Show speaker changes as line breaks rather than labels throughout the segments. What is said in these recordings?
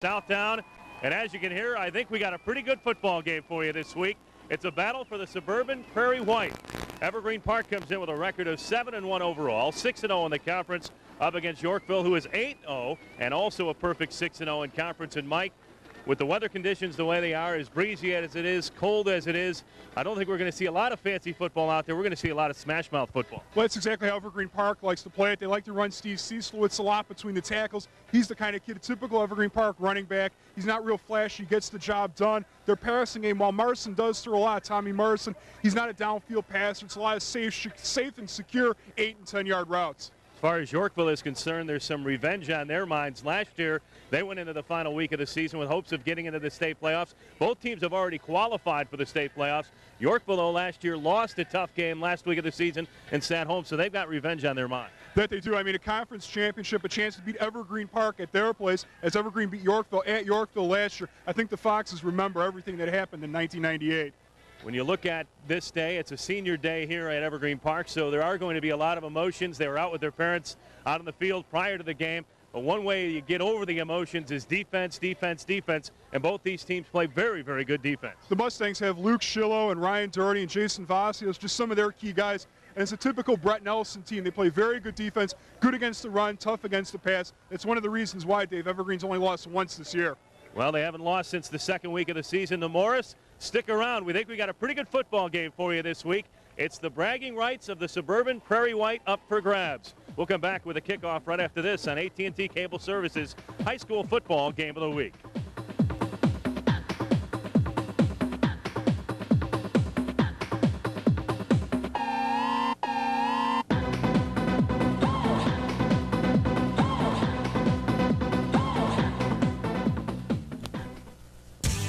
Southtown, and as you can hear, I think we got a pretty good football game for you this week. It's a battle for the suburban Prairie White. Evergreen Park comes in with a record of 7-1 overall, 6-0 in the conference, up against Yorkville, who is 8-0, and also a perfect 6-0 in conference. And Mike, with the weather conditions the way they are, as breezy as it is, cold as it is, I don't think we're going to see a lot of fancy football out there. We're going to see a lot of smash mouth football.
Well, that's exactly how Evergreen Park likes to play it. They like to run Steve Cieslewitz a lot between the tackles. He's the kind of kid, a typical Evergreen Park running back. He's not real flashy, gets the job done. Their passing game, while Marson does throw a lot, Tommy Marson, he's not a downfield passer. It's a lot of safe and secure 8- and 10-yard routes.
As far as Yorkville is concerned, there's some revenge on their minds. Last year, they went into the final week of the season with hopes of getting into the state playoffs. Both teams have already qualified for the state playoffs. Yorkville, though, last year lost a tough game last week of the season and sat home, so they've got revenge on their mind.
That they do. I mean, a conference championship, a chance to beat Evergreen Park at their place, as Evergreen beat Yorkville at Yorkville last year. I think the Foxes remember everything that happened in 1998.
When you look at this day, it's a senior day here at Evergreen Park, so there are going to be a lot of emotions. They were out with their parents out on the field prior to the game. But one way you get over the emotions is defense, defense, defense, and both these teams play very, very good defense.
The Mustangs have Luke Schillo and Ryan Doherty and Jason Vasios, just some of their key guys. And it's a typical Brett Nelson team. They play very good defense, good against the run, tough against the pass. It's one of the reasons why, Dave, Evergreen's only lost once this year.
Well, they haven't lost since the second week of the season. To Morris, stick around. We think we got a pretty good football game for you this week. It's the bragging rights of the suburban Prairie White up for grabs. We'll come back with a kickoff right after this on AT&T Cable Services High School Football Game of the Week.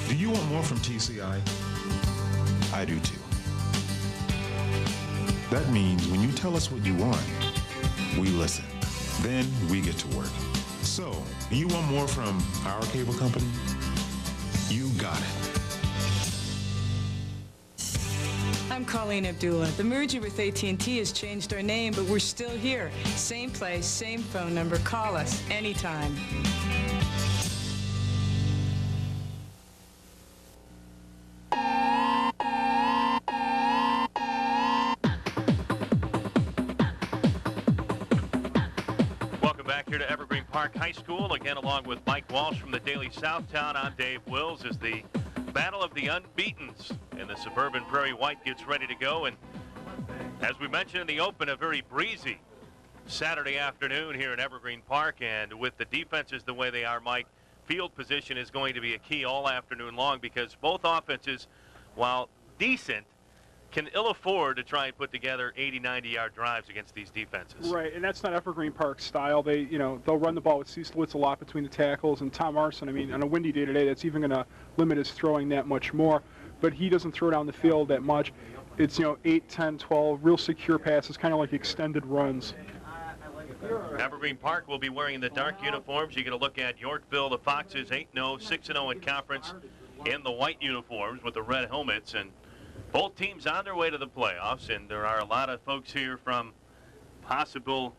Do you want more from TCI? I do too. That means when you tell us what you want, we listen. Then we get to work. So, do you want more from our cable company? You got it.
I'm Colleen Abdullah. The merger with AT&T has changed our name, but we're still here. Same place, same phone number. Call us anytime.
Here to Evergreen Park High School, again along with Mike Walsh from the Daily Southtown. I'm Dave Wills as the battle of the unbeatens in the suburban Prairie White gets ready to go. And as we mentioned in the open, a very breezy Saturday afternoon here in Evergreen Park. And with the defenses the way they are, Mike, field position is going to be a key all afternoon long, because both offenses, while decent, can ill afford to try and put together 80, 90-yard drives against these defenses.
Right, and that's not Evergreen Park's style. They'll run the ball with Cieslewitz a lot between the tackles, and Tom Arson, I mean, on a windy day today, that's even going to limit his throwing that much more. But he doesn't throw down the field that much. It's, 8, 10, 12, real secure passes, kind of like extended runs.
Evergreen Park will be wearing the dark uniforms. You get a look at Yorkville, the Foxes, 8-0, 6-0 in conference in the white uniforms with the red helmets. And both teams on their way to the playoffs, and there are a lot of folks here from possible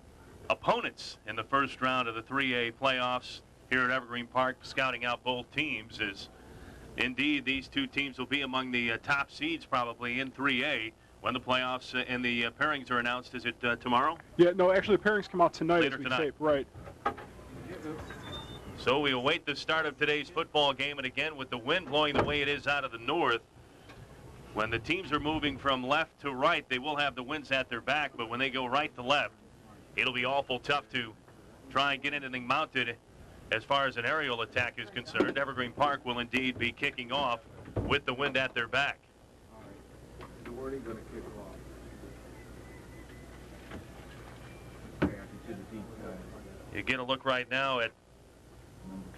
opponents in the first round of the 3A playoffs here at Evergreen Park, scouting out both teams, as indeed these two teams will be among the top seeds probably in 3A when the playoffs and the pairings are announced. Is it tomorrow?
Yeah, no, actually the pairings come out tonight.
Later
as we
tonight.
tape, right.
So we await the start of today's football game, and again, with the wind blowing the way it is out of the north, when the teams are moving from left to right, they will have the winds at their back, but when they go right to left, it'll be awful tough to try and get anything mounted as far as an aerial attack is concerned. Evergreen Park will indeed be kicking off with the wind at their back. You get a look right now at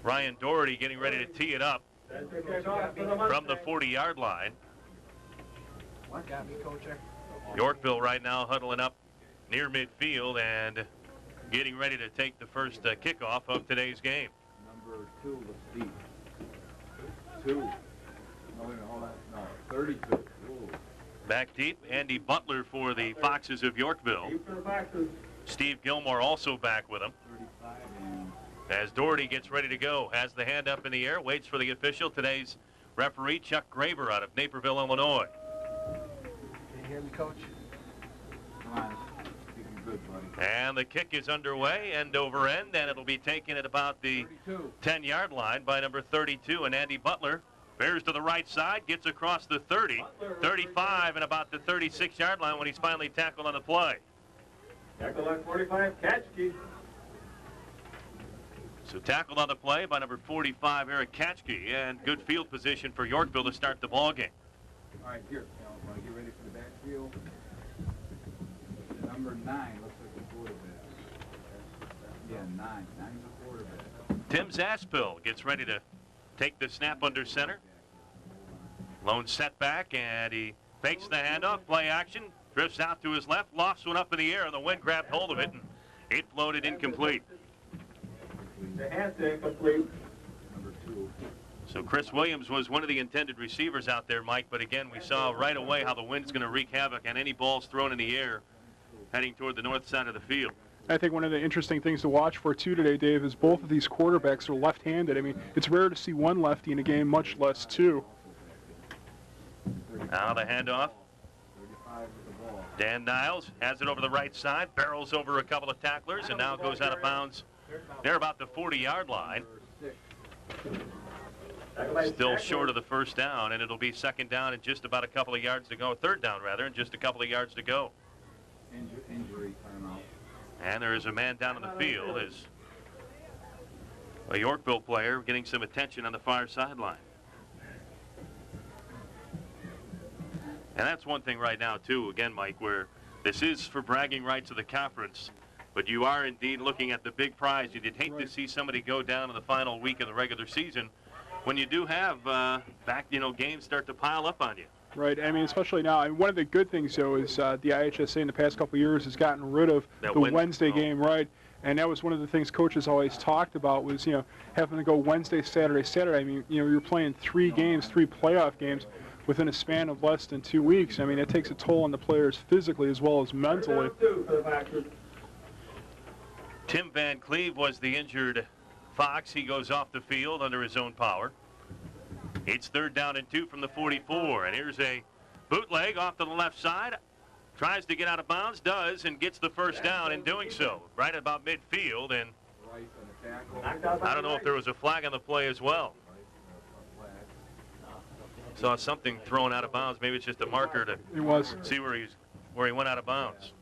Ryan Doherty getting ready to tee it up from the 40-yard line. Yorkville right now huddling up near midfield and getting ready to take the first kickoff of today's game.
Number 2 was Steve. 2. No, hold on. No, 32. Ooh.
Back deep, Andy Butler for the Foxes of Yorkville. Steve Gilmore also back with him. as Doherty gets ready to go. Has the hand up in the air, waits for the official. Today's referee, Chuck Graver, out of Naperville, Illinois.
Can you hear me, Coach? Come on. Speaking good, buddy.
And the kick is underway, end over end, and it'll be taken at about the 10-yard line by number 32, and Andy Butler. Bears to the right side, gets across the 30, 35, and about the 36-yard line when he's finally tackled on the play.
Tackle on 45, catch key.
So tackled on the play by number 45, Eric Katchke, and good field position for Yorkville to start the ball game.
All right, here, want to get ready for the backfield. Number 9 looks like the quarterback. Yeah, 9. 9's the quarterback.
Tim Zaspel gets ready to take the snap under center. Lone setback, and he fakes the handoff, play action, drifts out to his left, lofts one up in the air, and the wind grabbed hold of it, and it floated incomplete.
The hand's incomplete. Number 2.
So Chris Williams was one of the intended receivers out there, Mike, but again, we saw right away how the wind's going to wreak havoc on any balls thrown in the air heading toward the north side of the field.
I think one of the interesting things to watch for too today, Dave, is both of these quarterbacks are left-handed. I mean, it's rare to see one lefty in a game, much less two.
Now the handoff. Dan Niles has it over the right side, barrels over a couple of tacklers, and now goes out of bounds. They're about the 40-yard line. Still short of the first down, and it'll be second down and just about a couple of yards to go. Third down, rather, and just a couple of yards to go.
Injury timeout.
And there is a man down in the field as a Yorkville player getting some attention on the far sideline. And that's one thing right now, too, again, Mike, where this is for bragging rights of the conference, but you are indeed looking at the big prize. You'd hate to see somebody go down in the final week of the regular season when you do have games start to pile up on you.
Right. I mean, especially now. And one of the good things, though, is the IHSA in the past couple of years has gotten rid of the Wednesday game, right? And that was one of the things coaches always talked about was, having to go Wednesday, Saturday, Saturday. I mean, you're playing 3 games, 3 playoff games within a span of less than 2 weeks. I mean, it takes a toll on the players physically as well as mentally.
Tim Van Cleve was the injured Fox. He goes off the field under his own power. It's third down and 2 from the 44, and here's a bootleg off to the left side. Tries to get out of bounds, does, and gets the first down in doing so, right about midfield. And I don't know if there was a flag on the play as well. Saw something thrown out of bounds. Maybe it's just a marker to see where he went out of bounds.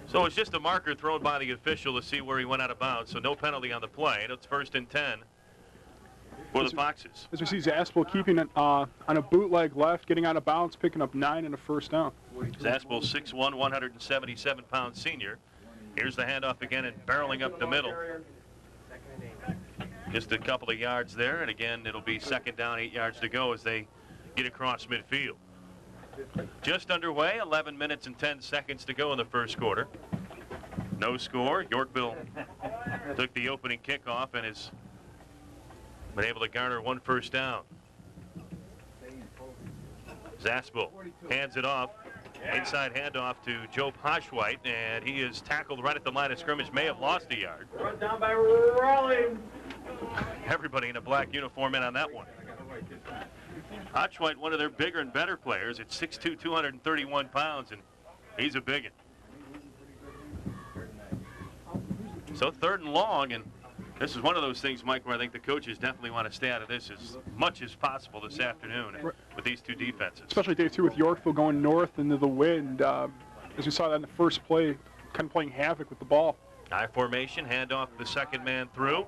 So it's just a marker thrown by the official to see where he went out of bounds. So no penalty on the play. And it's first and 10 for the Foxes.
As we see Zaspel keeping it on a bootleg left, getting out of bounds, picking up 9 and a first down.
Zaspel, 6'1", 177-pound senior. Here's the handoff again and barreling up the middle. Just a couple of yards there, and again, it'll be second down, 8 yards to go as they get across midfield. Just underway, 11 minutes and 10 seconds to go in the first quarter. No score. Yorkville took the opening kickoff and has been able to garner 1 first down. Zaspel hands it off. Inside handoff to Joe Poshwhite, and he is tackled right at the line of scrimmage. May have lost a yard.
Run down by Rowling.
Everybody in a black uniform in on that one. Poshwhite, one of their bigger and better players, at 6'2", 231 pounds, and he's a biggin. So third and long, and this is one of those things, Mike, where I think the coaches definitely want to stay out of this as much as possible this afternoon with these two defenses.
Especially day 2 with Yorkville going north into the wind. As we saw that in the first play, kind of playing havoc with the ball.
High formation, handoff the second man through.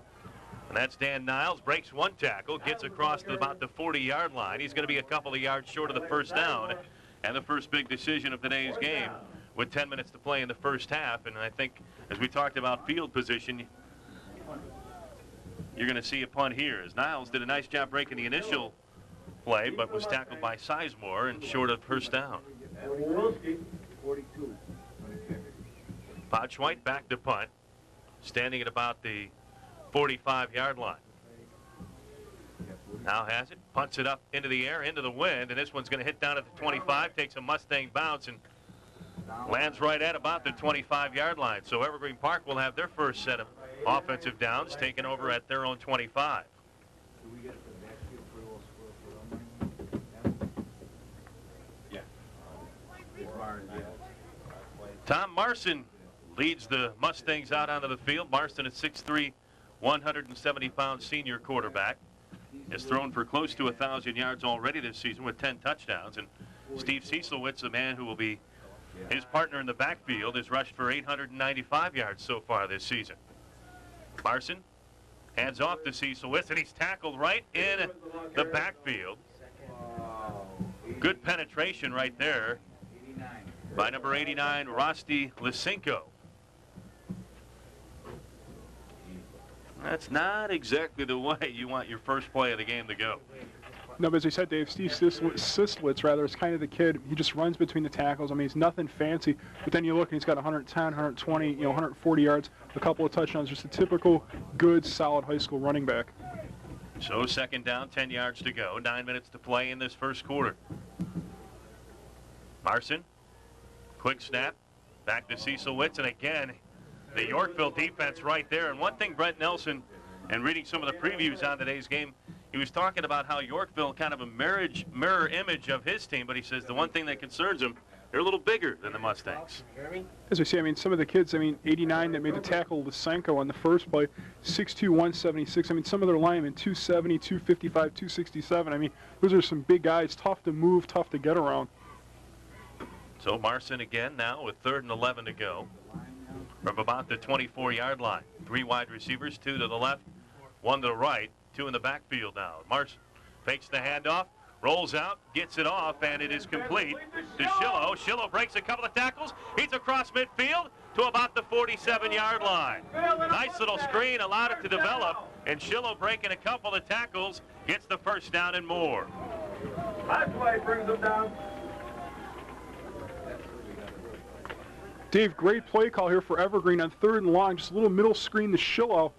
And that's Dan Niles, breaks 1 tackle, gets across to about the 40-yard line. He's going to be a couple of yards short of the first down. And the first big decision of today's game with 10 minutes to play in the first half. And I think, as we talked about field position, you're going to see a punt here, as Niles did a nice job breaking the initial play, but was tackled by Sizemore and short of first down. Poshwhite back to punt, standing at about the 45-yard line. Now has it, punts it up into the air, into the wind, and this one's going to hit down at the 25, takes a Mustang bounce, and Lands right at about the 25-yard line. So Evergreen Park will have their first set of offensive downs taken over at their own 25. Tom Marson leads the Mustangs out onto the field. Marston, a 6'3", 170-pound senior quarterback, has thrown for close to 1,000 yards already this season with 10 touchdowns. And Steve Cieslewitz, the man who will be his partner in the backfield, has rushed for 895 yards so far this season. Marson hands off to Cieslewitz, and he's tackled right in the backfield. Good penetration right there by number 89, Rosti Lysenko. That's not exactly the way you want your first play of the game to go.
No, but as you said, Dave, Steve Cieslewitz, rather, is kind of the kid. He just runs between the tackles. I mean, he's nothing fancy. But then you look, and he's got 110, 120, 140 yards, a couple of touchdowns. Just a typical, good, solid high school running back.
So second down, 10 yards to go. 9 minutes to play in this first quarter. Marson, quick snap, back to Cieslewitz, and again, the Yorkville defense right there. And one thing Brett Nelson, and reading some of the previews on today's game, he was talking about how Yorkville kind of a mirror image of his team, but he says the one thing that concerns him, they're a little bigger than the Mustangs.
As we see, I mean, some of the kids, I mean, 89 that made the tackle, Lysenko on the first play, 6'2", 176. I mean, some of their linemen, 270, 255, 267. I mean, those are some big guys, tough to move, tough to get around.
So Marson again now with 3rd and 11 to go from about the 24-yard line. 3 wide receivers, 2 to the left, 1 to the right, 2 in the backfield now. Marson fakes the handoff, rolls out, gets it off, and it is complete to Schillo. Schillo breaks a couple of tackles. He's across midfield to about the 47-yard line. Nice little screen, allowed it to develop, and Schillo breaking a couple of tackles, gets the first down and more.
That's why he brings them down.
Dave, great play call here for Evergreen on 3rd and long, just a little middle screen to Schillo.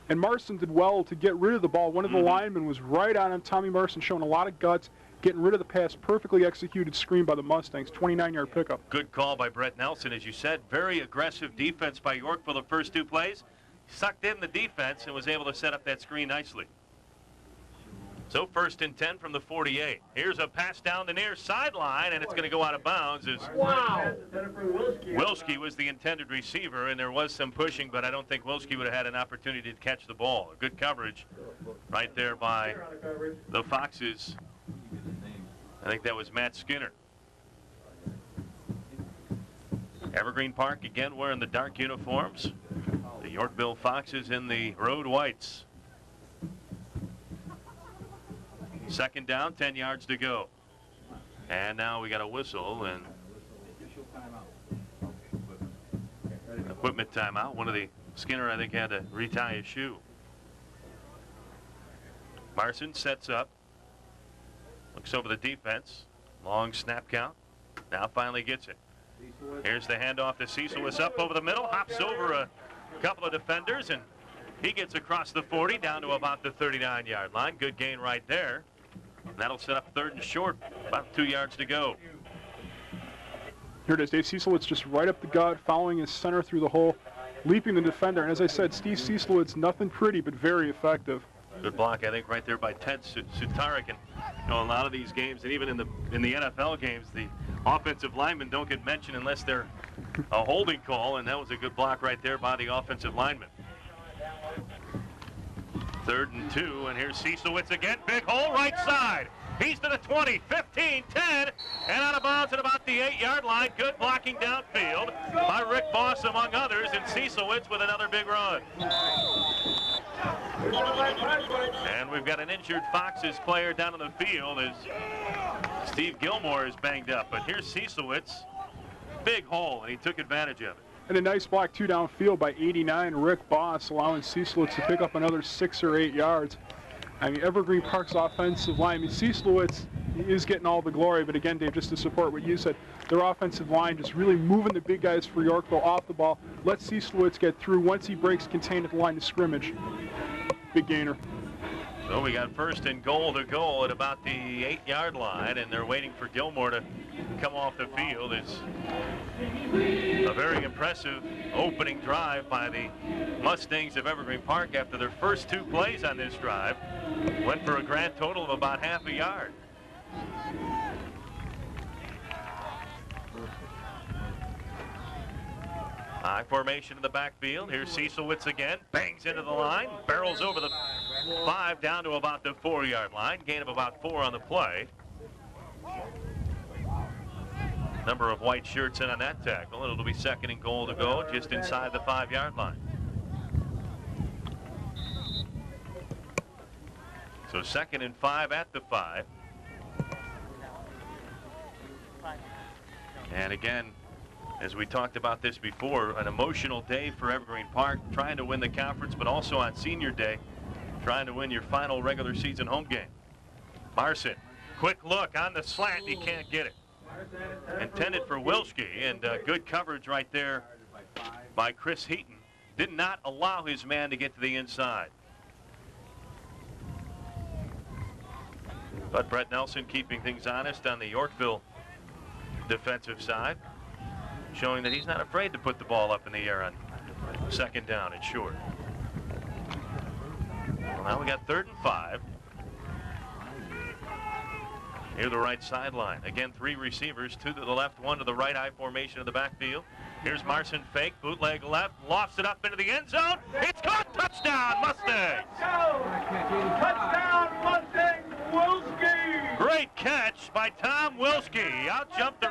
And Marson did well to get rid of the ball. One of the linemen was right on him. Tommy Marson showing a lot of guts, getting rid of the pass. Perfectly executed screen by the Mustangs. 29-yard pickup.
Good call by Brett Nelson, as you said. Very aggressive defense by Yorkville the first 2 plays. Sucked in the defense and was able to set up that screen nicely. So 1st and 10 from the 48. Here's a pass down the near sideline, and it's going to go out of bounds. Wilski was the intended receiver, and there was some pushing, but I don't think Wilski would have had an opportunity to catch the ball. Good coverage right there by the Foxes. I think that was Matt Skinner. Evergreen Park again wearing the dark uniforms. The Yorkville Foxes in the road whites. 2nd down, 10 yards to go. And now we got a whistle and equipment timeout. One of the Skinner, I think, had to retie his shoe. Marson sets up, looks over the defense. Long snap count. Now finally gets it. Here's the handoff to Cieslewitz up over the middle, hops over a couple of defenders, and he gets across the 40 down to about the 39-yard line. Good gain right there. That'll set up 3rd and short, about 2 yards to go.
Here it is, Dave Cieslewitz just right up the gut, following his center through the hole, leaping the defender. And as I said, Steve Cieslewitz, nothing pretty, but very effective.
Good block, I think, right there by Ted Sutarik. And a lot of these games, and even in the NFL games, the offensive linemen don't get mentioned unless they're a holding call, and that was a good block right there by the offensive lineman. 3rd and 2, and here's Cieslewitz again. Big hole right side. He's to the 20, 15, 10, and out of bounds at about the 8-yard line. Good blocking downfield by Rick Boss, among others, and Cieslewitz with another big run. And we've got an injured Foxes player down on the field as Steve Gilmore is banged up. But here's Cieslewitz. Big hole, and he took advantage of it.
And a nice block 2 downfield by 89 Rick Boss, allowing Cieslewitz to pick up another 6 or 8 yards. I mean, Evergreen Park's offensive line, I mean, Cieslewitz is getting all the glory, but again, Dave, just to support what you said, their offensive line just really moving the big guys for Yorkville off the ball. Let Cieslewitz get through. Once he breaks contained at the line of scrimmage, big gainer.
So we got first and goal to goal at about the 8-yard line, and they're waiting for Gilmore to come off the field. It's a very impressive opening drive by the Mustangs of Evergreen Park after their first 2 plays on this drive. Went for a grand total of about half a yard. High formation in the backfield. Here's Cecilwitz again. Bangs into the line. Barrels over the 5 down to about the 4-yard line. Gain of about 4 on the play. Number of white shirts in on that tackle. It'll be second and goal to go just inside the 5-yard line. So second and 5 at the 5. And again, as we talked about this before, an emotional day for Evergreen Park, trying to win the conference, but also on senior day, trying to win your final regular season home game. Marson, quick look on the slant, he can't get it. Intended for Wilschke, and good coverage right there by Chris Heaton. Did not allow his man to get to the inside. But Brett Nelson keeping things honest on the Yorkville defensive side, showing that he's not afraid to put the ball up in the air on second down and short. Well, now we got 3rd and 5. Near the right sideline. Again, 3 receivers, 2 to the left, 1 to the right, high formation of the backfield. Here's Marson, fake, bootleg left, lofts it up into the end zone. It's caught, touchdown, Mustangs!
Touchdown, Mustangs, Wilschke!
Great catch by Tom Wilschke. Out-jumped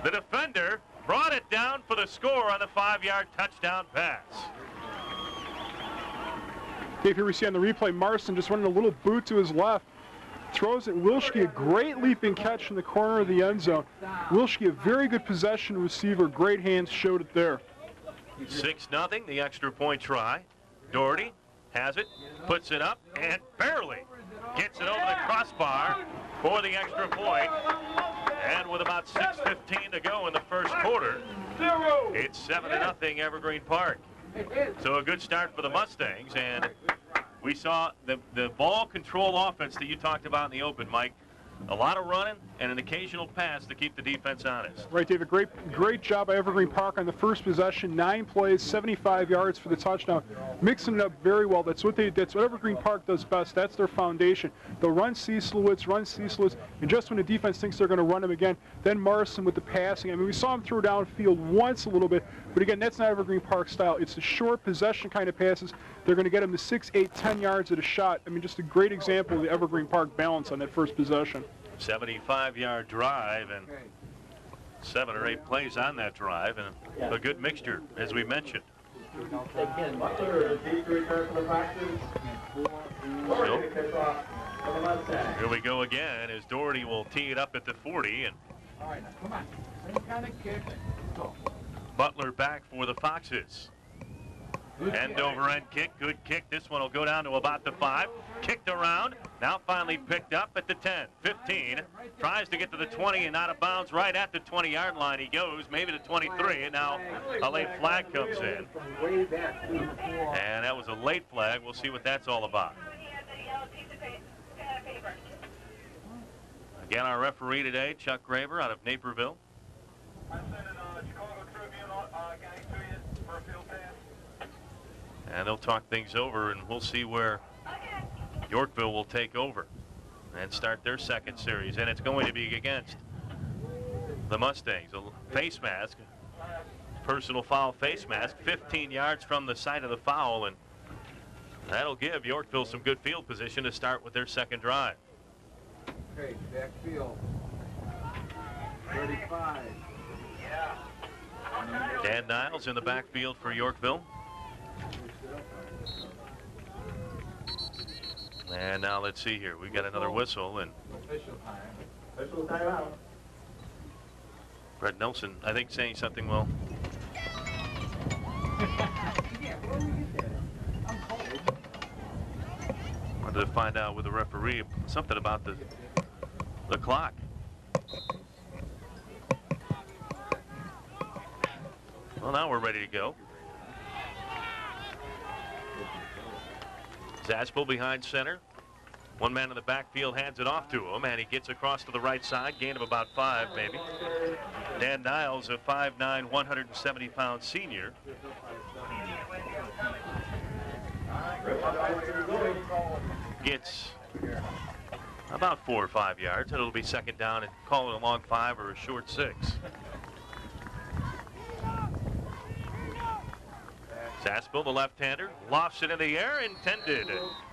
the defender, brought it down for the score on the 5-yard touchdown pass.
Dave, here we see on the replay, Marson just running a little boot to his left. Throws it, Wilschke, a great leaping catch in the corner of the end zone. Wilschke, a very good possession receiver, great hands, showed it there.
6-0, the extra point try. Doherty has it, puts it up, and barely gets it over the crossbar for the extra point. And with about 6:15 to go in the first quarter, it's 7-0 Evergreen Park. So a good start for the Mustangs, and we saw the ball control offense that you talked about in the open, Mike. A lot of running and an occasional pass to keep the defense honest.
Right, David. Great job by Evergreen Park on the first possession. 9 plays, 75 yards for the touchdown. Mixing it up very well. That's what Evergreen Park does best. That's their foundation. They'll run Cecilwitz, and just when the defense thinks they're going to run him again, then Marson with the passing. I mean, we saw him throw downfield once a little bit, but again, that's not Evergreen Park style. It's the short possession kind of passes. They're going to get him to 6, 8, 10 yards at a shot. I mean, just a great example of the Evergreen Park balance on that first possession.
75-yard drive and 7 or 8 plays on that drive, and a good mixture, as we mentioned. So, here we go again as Doherty will tee it up at the 40, and Butler back for the Foxes. End over end kick, good kick. This one will go down to about the 5. Kicked around, now finally picked up at the 10, 15. Tries to get to the 20 and out of bounds right at the 20-yard line. He goes, maybe the 23, and now a late flag comes in. And that was a late flag. We'll see what that's all about. Again, our referee today, Chuck Graver out of Naperville. And they'll talk things over, and we'll see where Yorkville will take over and start their second series. And it's going to be against the Mustangs. A face mask, personal foul face mask, 15 yards from the site of the foul, and that'll give Yorkville some good field position to start with their second drive.
Okay, backfield. 35.
Dan Niles in the backfield for Yorkville. And now let's see here. We've got another whistle, and
Official time.
Official timeout.
Brett Nelson, I think, saying something. Well, wanted to find out with the referee something about the clock. Well, now we're ready to go. Zaspel behind center. One man in the backfield hands it off to him, and he gets across to the right side, gain of about 5, maybe. Dan Niles, a 5'9", 170-pound senior. Gets about 4 or 5 yards, and it'll be second down and call it a long 5 or a short 6. Zaspel, the left-hander, lofts it in the air, intended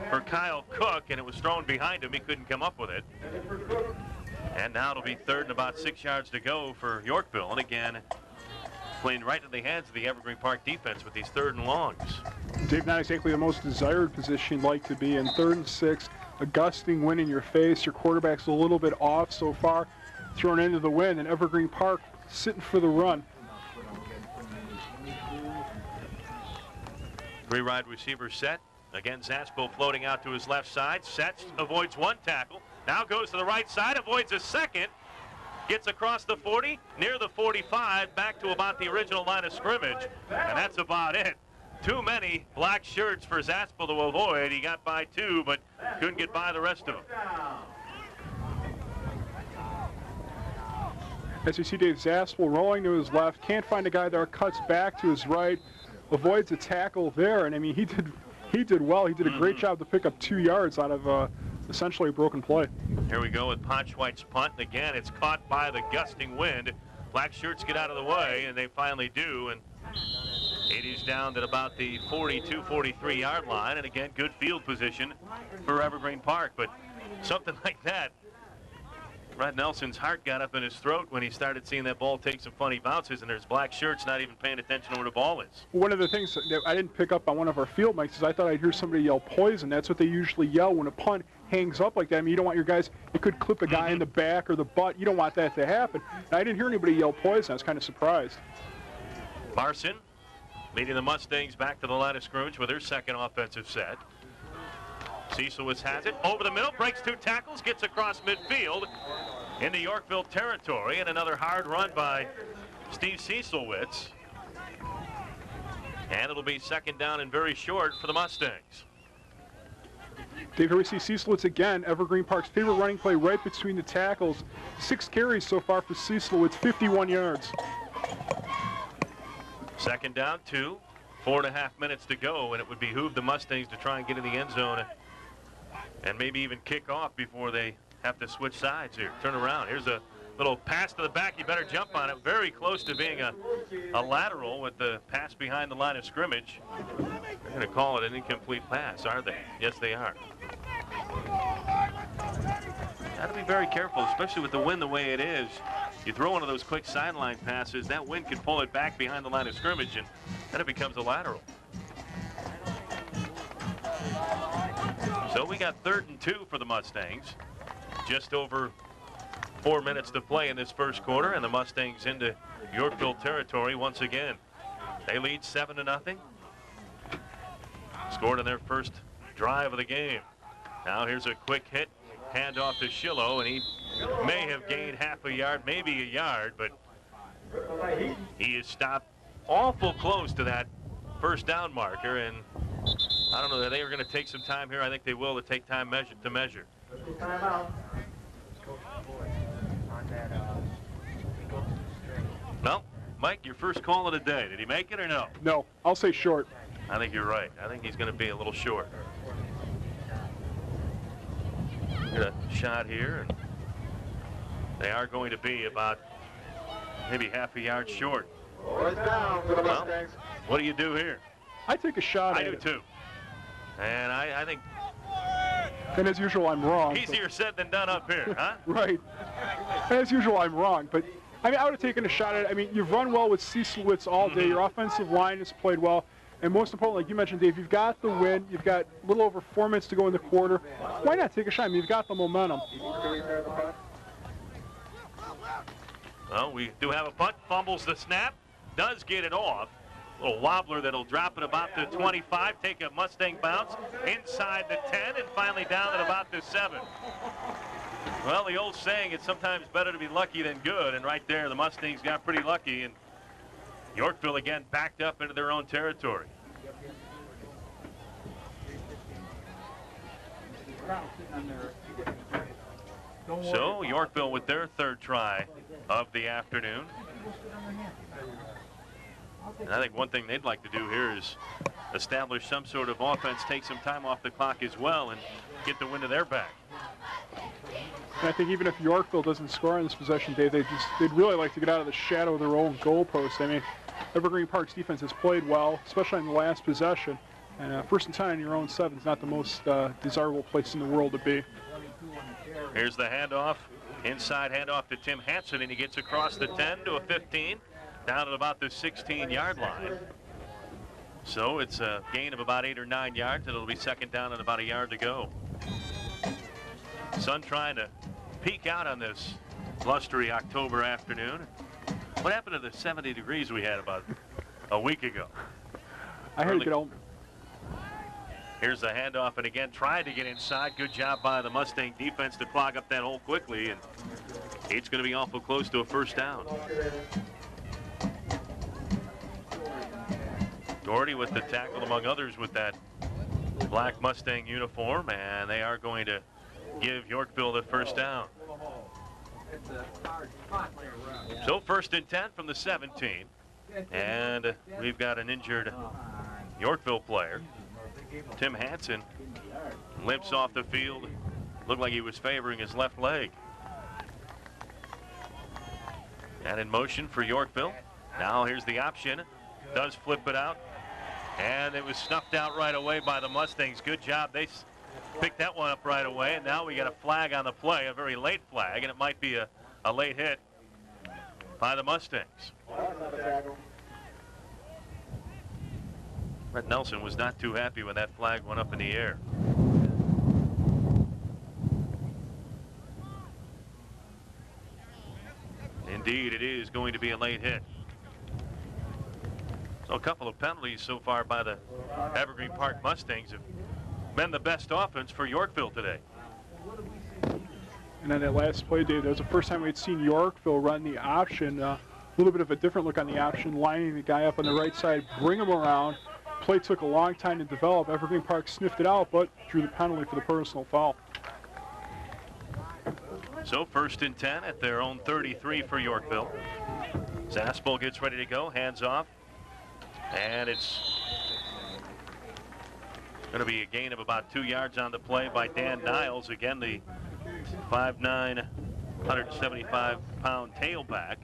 for Kyle Cook, and it was thrown behind him. He couldn't come up with it. And now it'll be third and about 6 yards to go for Yorkville. And again, playing right in the hands of the Evergreen Park defense with these 3rd and longs.
Dave, not exactly the most desired position you'd like to be in. 3rd and 6, a gusting wind in your face. Your quarterback's a little bit off so far, thrown into the wind, and Evergreen Park sitting for the run.
3 wide receivers set. Again, Zaspel floating out to his left side. Sets, avoids 1 tackle. Now goes to the right side, avoids a second. Gets across the 40, near the 45, back to about the original line of scrimmage. And that's about it. Too many black shirts for Zaspel to avoid. He got by 2, but couldn't get by the rest of them.
As you see Dave Zaspel rolling to his left, can't find a guy there, cuts back to his right, avoids a tackle there, and I mean he did well. He did a great job to pick up 2 yards out of essentially a broken play.
Here we go with Ponchwhite's punt, and again it's caught by the gusting wind. Black shirts get out of the way, and they finally do, and it is down at about the 42, 43 yard line, and again good field position for Evergreen Park. But something like that, Brad Nelson's heart got up in his throat when he started seeing that ball take some funny bounces, and there's black shirts not even paying attention to where the ball is.
One of the things that I didn't pick up on one of our field mics is I thought I'd hear somebody yell poison. That's what they usually yell when a punt hangs up like that. I mean, you don't want your guys, it could clip a guy in the back or the butt. You don't want that to happen. And I didn't hear anybody yell poison. I was kind of surprised.
Larson leading the Mustangs back to the line of scrimmage with their 2nd offensive set. Cecilwitz has it over the middle, breaks 2 tackles, gets across midfield into Yorkville territory, and another hard run by Steve Cecilwitz. And it'll be second down and very short for the Mustangs.
Dave, here we see Cecilwitz again, Evergreen Park's favorite running play right between the tackles. 6 carries so far for Cecilwitz, 51 yards.
Second down, 2, 4.5 minutes to go, and it would behoove the Mustangs to try and get in the end zone and maybe even kick off before they have to switch sides here. Turn around. Here's a little pass to the back. You better jump on it. Very close to being a lateral with the pass behind the line of scrimmage. They're going to call it an incomplete pass, are they? Yes, they are. Got to be very careful, especially with the wind the way it is. You throw one of those quick sideline passes, that wind can pull it back behind the line of scrimmage, and then it becomes a lateral. So we got 3rd and 2 for the Mustangs. Just over 4 minutes to play in this first quarter, and the Mustangs into Yorkville territory once again. They lead 7-0. Scored in their first drive of the game. Now here's a quick hit, handoff to Schillo, and he may have gained half a yard, maybe a yard, but he is stopped awful close to that first down marker, and I don't know that they are going to take some time here. I think they will to take time to measure. Well, Mike, your first call of the day. Did he make it or no?
No, I'll say short.
I think you're right. I think he's going to be a little short. Get a shot here, and they are going to be about maybe half a yard short.
Boys down for the Mustangs.
What do you do here?
I take a shot
I
at
do
it.
too. And I think
And as usual, I'm wrong.
easier said than done up here, huh?
Right. As usual, I'm wrong. But, I mean, I would have taken a shot at it. I mean, you've run well with Cecilwitz all day. Your offensive line has played well. And most importantly, like you mentioned, Dave, you've got the win. You've got a little over 4 minutes to go in the quarter. Why not take a shot? I mean, you've got the momentum.
Well, we do have a punt. Fumbles the snap. Does get it off. A little wobbler that'll drop at about the 25. Take a Mustang bounce inside the 10 and finally down at about the 7. Well, the old saying, it's sometimes better to be lucky than good. And right there, the Mustangs got pretty lucky. And Yorkville again backed up into their own territory. So Yorkville with their third try of the afternoon. And I think one thing they'd like to do here is establish some sort of offense, take some time off the clock as well, and get the wind of their back.
And I think even if Yorkville doesn't score on this possession, Dave, they'd really like to get out of the shadow of their own goalpost. I mean, Evergreen Park's defense has played well, especially in the last possession. And first and 10 on your own 7 is not the most desirable place in the world to be.
Here's the handoff. Inside handoff to Tim Hansen, and he gets across the 10 to a 15, down at about the 16-yard line. So it's a gain of about 8 or 9 yards, and it'll be second down and about a yard to go. Sun trying to peek out on this blustery October afternoon. What happened to the 70 degrees we had about a week ago?
I had to get home.
Here's the handoff, and again, trying to get inside. Good job by the Mustang defense to clog up that hole quickly, and it's going to be awful close to a first down. Doherty with the tackle, among others, with that black Mustang uniform, and they are going to give Yorkville the first down. So first and 10 from the 17, and we've got an injured Yorkville player. Tim Hansen limps off the field. Looked like he was favoring his left leg. And in motion for Yorkville. Now here's the option. Does flip it out. And it was snuffed out right away by the Mustangs. Good job. They picked that one up right away. And now we got a flag on the play, a very late flag. And it might be a late hit by the Mustangs. Brett Nelson was not too happy when that flag went up in the air. Indeed, it is going to be a late hit. So a couple of penalties so far by the Evergreen Park Mustangs have been the best offense for Yorkville today.
And then that last play, Dave, that was the first time we'd seen Yorkville run the option. A little bit of a different look on the option, lining the guy up on the right side, bring him around. Play took a long time to develop. Evergreen Park sniffed it out, but drew the penalty for the personal foul.
So first and 10 at their own 33 for Yorkville. Zaspel gets ready to go, hands off. And it's going to be a gain of about 2 yards on the play by Dan Niles. Again, the 5'9", 175-pound tailback,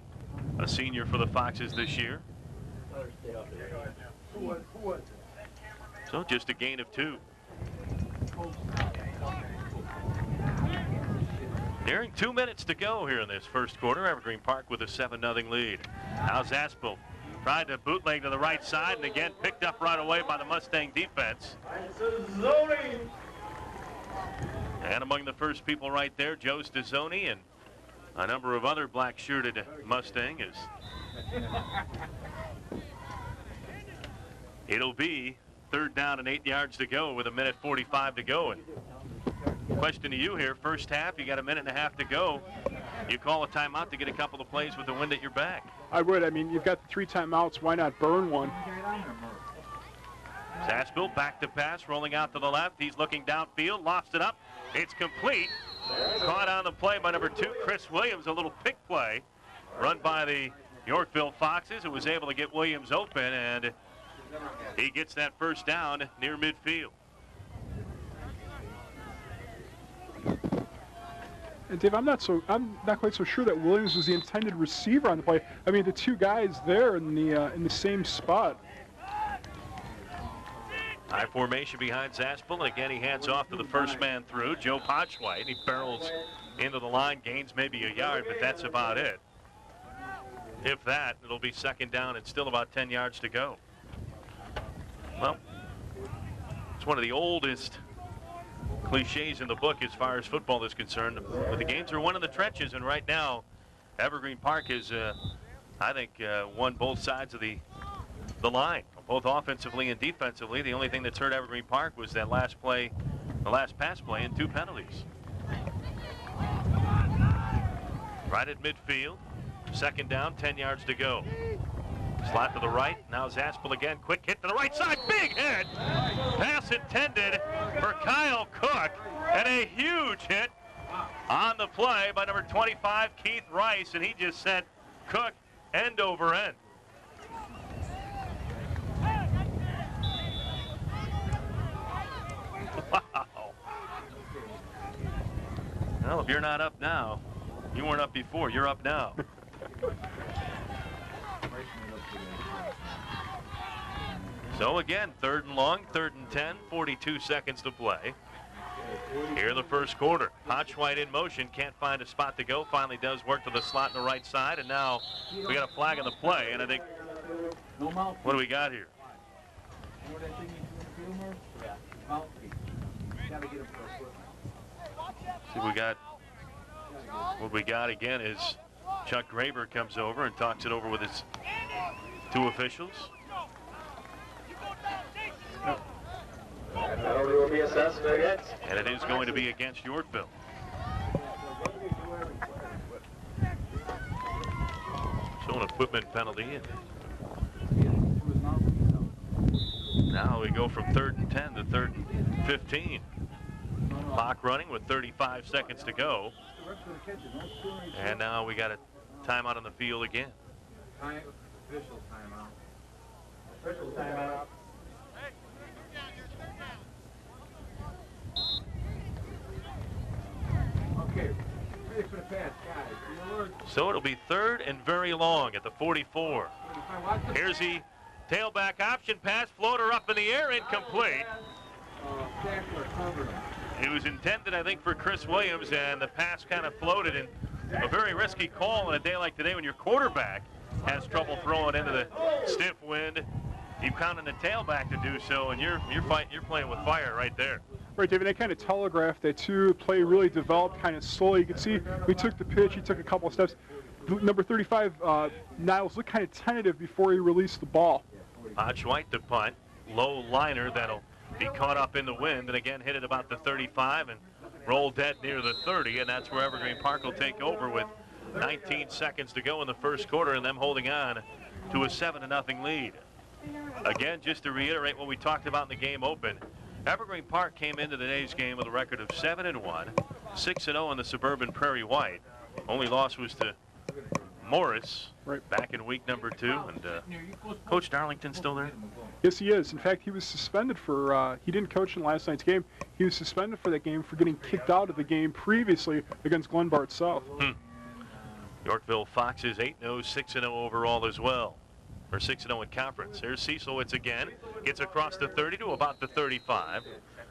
a senior for the Foxes this year. So just a gain of 2. Nearing 2 minutes to go here in this first quarter. Evergreen Park with a 7-0 lead. Now Zaspel tried to bootleg to the right side, and again picked up right away by the Mustang defense. And among the first people right there, Joe Stazzoni and a number of other black-shirted Mustang is. It'll be third down and 8 yards to go with 1:45 to go. And question to you here, first half, you got 1.5 minutes to go. You call a timeout to get a couple of plays with the wind at your back.
I would. I mean, you've got the 3 timeouts. Why not burn one?
Zaspel back to pass, rolling out to the left. He's looking downfield, lost it up. It's complete. Caught on the play by number 2, Chris Williams. A little pick play run by the Yorkville Foxes, who was able to get Williams open, and he gets that first down near midfield.
And Dave, I'm not quite so sure that Williams was the intended receiver on the play. I mean, the 2 guys there in the same spot.
High formation behind Zaspel, and again he hands off to the first man through, Joe Potchwhite, and he barrels into the line, gains maybe a yard, but that's about it. If that, it'll be second down and still about 10 yards to go. Well, it's one of the oldest cliches in the book as far as football is concerned. But the games are won in the trenches, and right now, Evergreen Park has, I think, won both sides of the line, both offensively and defensively. The only thing that's hurt Evergreen Park was that last play, the last pass play, and 2 penalties. Right at midfield, second down, 10 yards to go. Slot to the right. Now Zaspel again. Quick hit to the right side. Big hit. Pass intended for Kyle Cook. And a huge hit on the play by number 25, Keith Rice. And he just sent Cook end over end. Wow. Well, if you're not up now, you weren't up before. You're up now. So again, 3rd and long, 3rd and 10, 42 seconds to play. Here in the first quarter. Potchwhite in motion, can't find a spot to go. Finally does work to the slot in the right side, and now we got a flag on the play, and I think, what do we got here? See, we got, what we got again is Chuck Graber comes over and talks it over with his 2 officials.
Penalty will be assessed against.
And it is going to be against Yorkville. So an equipment penalty. Now we go from 3rd and 10 to 3rd and 15. Clock running with 35 seconds to go. And now we got a timeout on the field again.
Official timeout.
Official timeout.
Okay, ready for the pass, guys.
So it'll be 3rd and very long at the 44. Here's the tailback option pass, floater up in the air, incomplete. It was intended, I think, for Chris Williams, and the pass kind of floated in. A very risky call on a day like today when your quarterback has trouble throwing into the stiff wind. You count on the tailback to do so, and you're playing with fire right there.
Right, David, they kind of telegraphed that too. Play really developed kind of slowly. You can see we took the pitch, he took a couple of steps. Number 35, Niles, looked kind of tentative before he released the ball.
Potchwhite to punt. Low liner that'll be caught up in the wind, and again hit it about the 35 and roll dead near the 30, and that's where Evergreen Park will take over with 19 seconds to go in the first quarter, and them holding on to a 7-0 lead. Again, just to reiterate what we talked about in the game open, Evergreen Park came into today's game with a record of 7-1, 6-0 in the Suburban Prairie White. Only loss was to Morris back in week number 2. And Coach Darlington still there?
Yes, he is. In fact, he was suspended for, he didn't coach in last night's game. He was suspended for that game for getting kicked out of the game previously against Glenbart South.
Yorkville Foxes 8-0, 6-0 overall as well. Or 6-0 in conference. Here's Cecilwitz again. Gets across the 30 to about the 35.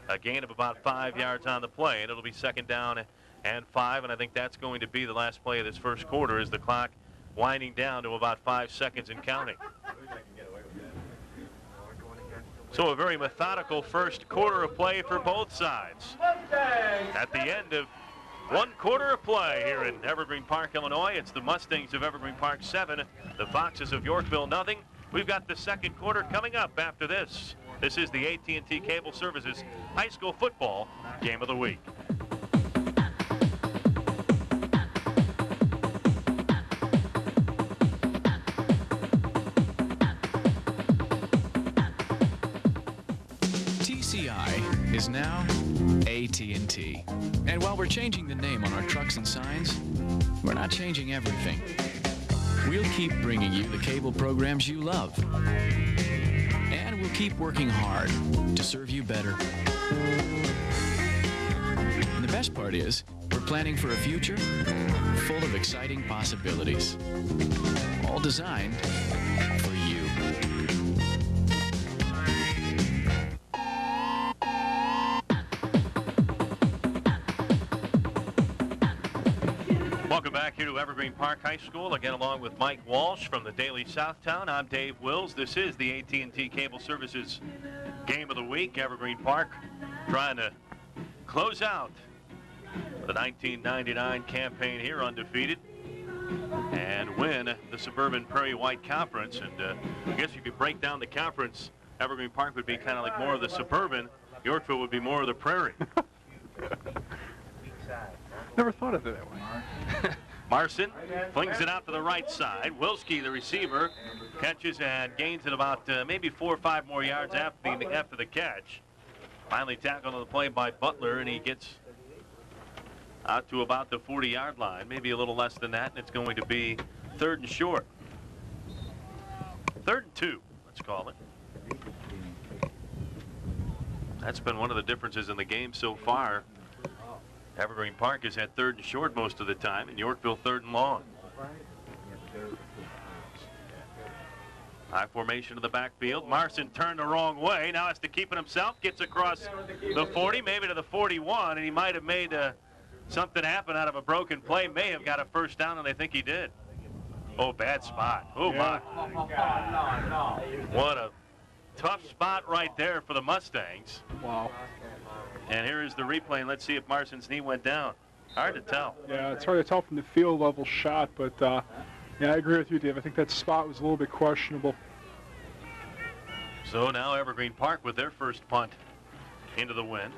A gain of about 5 yards on the play, and it'll be 2nd down and 5. And I think that's going to be the last play of this first quarter as the clock winding down to about 5 seconds and counting. So a very methodical first quarter of play for both sides. At the end of 1 quarter of play here in Evergreen Park, Illinois, it's the Mustangs of Evergreen Park 7, the Foxes of Yorkville nothing. We've got the second quarter coming up after this. This is the AT&T Cable Services High School Football Game of the Week.
TCI is now AT&T. And while we're changing the name on our trucks and signs, we're not changing everything. We'll keep bringing you the cable programs you love. And we'll keep working hard to serve you better. And the best part is, we're planning for a future full of exciting possibilities. All designed for you.
Welcome back here to Evergreen Park High School, again along with Mike Walsh from the Daily Southtown. I'm Dave Wills. This is the AT&T Cable Services Game of the Week. Evergreen Park trying to close out the 1999 campaign here undefeated and win the Suburban Prairie White Conference. And I guess you could break down the conference. Evergreen Park would be kind of like more of the Suburban. Yorkville would be more of the Prairie.
Never thought of it that way.
Marson flings it out to the right side. Wilski, the receiver, catches and gains it about maybe 4 or 5 more yards after the catch. Finally tackled on the play by Butler, and he gets out to about the 40-yard line, maybe a little less than that, and it's going to be 3rd and short. 3rd and 2, let's call it. That's been one of the differences in the game so far. Evergreen Park has had 3rd and short most of the time, and Yorkville 3rd and long. High formation to the backfield. Marson turned the wrong way. Now has to keep it himself. Gets across the 40, maybe to the 41, and he might have made something happen out of a broken play. May have got a first down, and they think he did. Oh, bad spot. Oh, my. What a tough spot right there for the Mustangs.
Wow.
And here is the replay, and let's see if Marson's knee went down. Hard to tell.
Yeah, it's hard to tell from the field level shot, but yeah, I agree with you, Dave. I think that spot was a little bit questionable.
So now Evergreen Park with their first punt into the wind.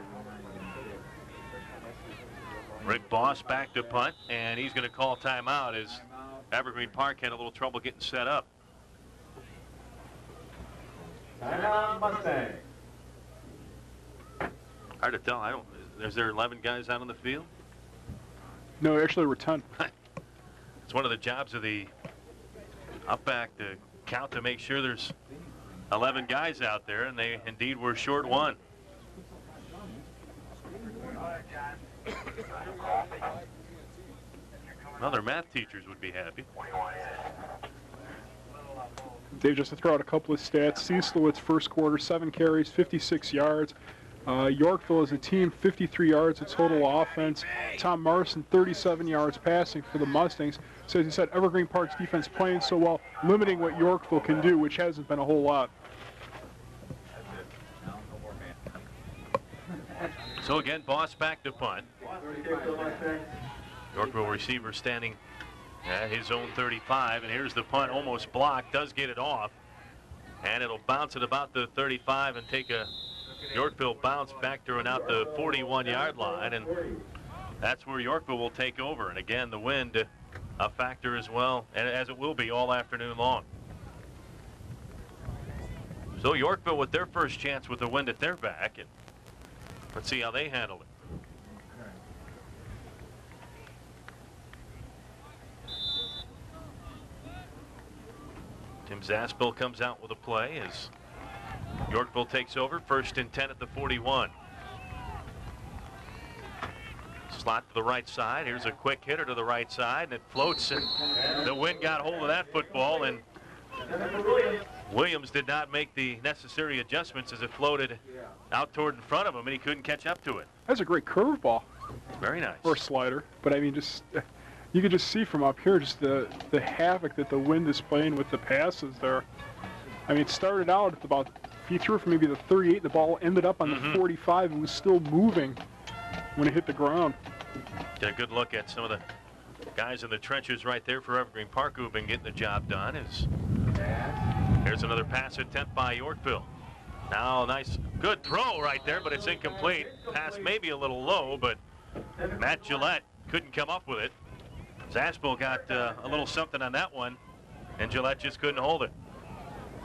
Rick Boss back to punt, and he's going to call timeout as Evergreen Park had a little trouble getting set up.
Timeout, Mustang.
Hard to tell. Is there 11 guys out on the field?
No, actually there were 10.
It's one of the jobs of the up back to count to make sure there's 11 guys out there, and they indeed were short one. Well, their math teachers would be happy.
Dave, just to throw out a couple of stats. Cecilowitz first quarter, 7 carries, 56 yards. Yorkville as a team, 53 yards of total offense. Tom Marson, 37 yards passing for the Mustangs. So as you said, Evergreen Park's defense playing so well, limiting what Yorkville can do, which hasn't been a whole lot.
So again, Boss back to punt. Yorkville receiver standing at his own 35, and here's the punt, almost blocked, does get it off, and it'll bounce at about the 35 and take a Yorkville bounce back to and out the 41-yard line, and that's where Yorkville will take over. And again, the wind a factor as well, and as it will be all afternoon long. So Yorkville with their first chance with the wind at their back, and let's see how they handle it. Tim Zaspel comes out with a play as Yorkville takes over, 1st and 10 at the 41. Slot to the right side. Here's a quick hitter to the right side, and it floats, and the wind got hold of that football, and Williams did not make the necessary adjustments as it floated out toward in front of him, and he couldn't catch up to it.
That's a great curveball.
Very nice.
Or slider, but I mean, just you could just see from up here just the havoc that the wind is playing with the passes there. I mean, it started out at about, he threw for maybe the 38, the ball ended up on the 45 and was still moving when it hit the ground.
Get a good look at some of the guys in the trenches right there for Evergreen Park who have been getting the job done. Here's another pass attempt by Yorkville. Now, nice, good throw right there, but it's incomplete. Pass maybe a little low, but Matt Gillette couldn't come up with it. Zaspel got a little something on that one, and Gillette just couldn't hold it.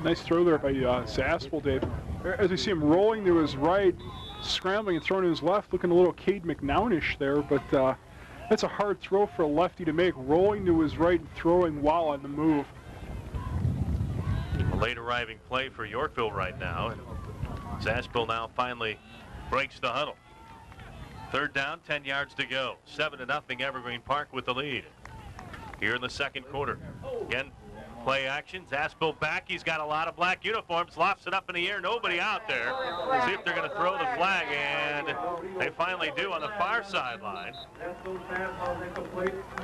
Nice throw there by Zaspel, Dave. As we see him rolling to his right, scrambling and throwing to his left, looking a little Cade McNownish there, but that's a hard throw for a lefty to make, rolling to his right and throwing while on the move.
A late arriving play for Yorkville right now, and Zaspel now finally breaks the huddle. 3rd down, 10 yards to go. 7-0 Evergreen Park with the lead. Here in the second quarter. Again, play action. Zaspel back. He's got a lot of black uniforms. Lofts it up in the air. Nobody out there. See if they're going to throw the flag, and they finally do on the far sideline.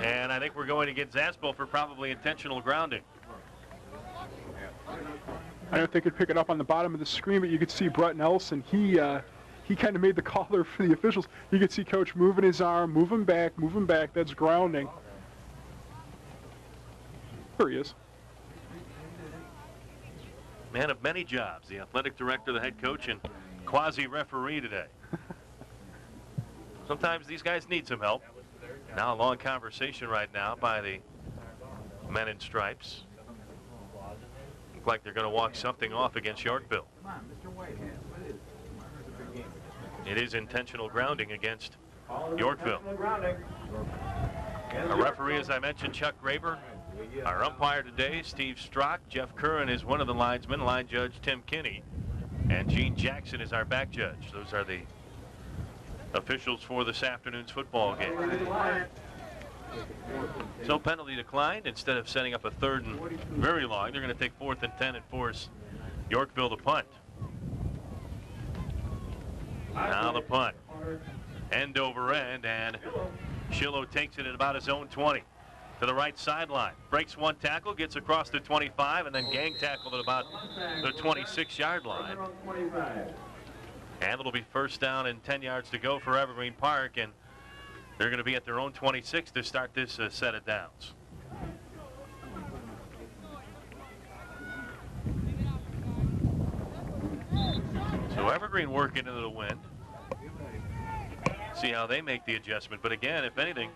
And I think we're going to get Zaspel for probably intentional grounding.
I don't think they could pick it up on the bottom of the screen, but you could see Brett Nelson. He kind of made the call there for the officials. You could see Coach moving his arm, moving back. That's grounding. There he is.
Man of many jobs, the athletic director, the head coach, and quasi-referee today. Sometimes these guys need some help. Now a long conversation right now by the men in stripes. Look like they're going to walk something off against Yorkville. It is intentional grounding against Yorkville. Our referee, as I mentioned, Chuck Graber. Our umpire today, Steve Strock. Jeff Curran is one of the linesmen. Line judge, Tim Kinney. And Gene Jackson is our back judge. Those are the officials for this afternoon's football game. So penalty declined. Instead of setting up a 3rd and very long, they're going to take 4th and 10 and force Yorkville to punt. Now the punt. End over end, and Schillo takes it at about his own 20. To the right sideline. Breaks one tackle, gets across the 25, and then gang tackled at about the 26-yard line. And it'll be 1st down and 10 yards to go for Evergreen Park, and they're going to be at their own 26 to start this set of downs. So Evergreen working into the wind. See how they make the adjustment. But again, if anything,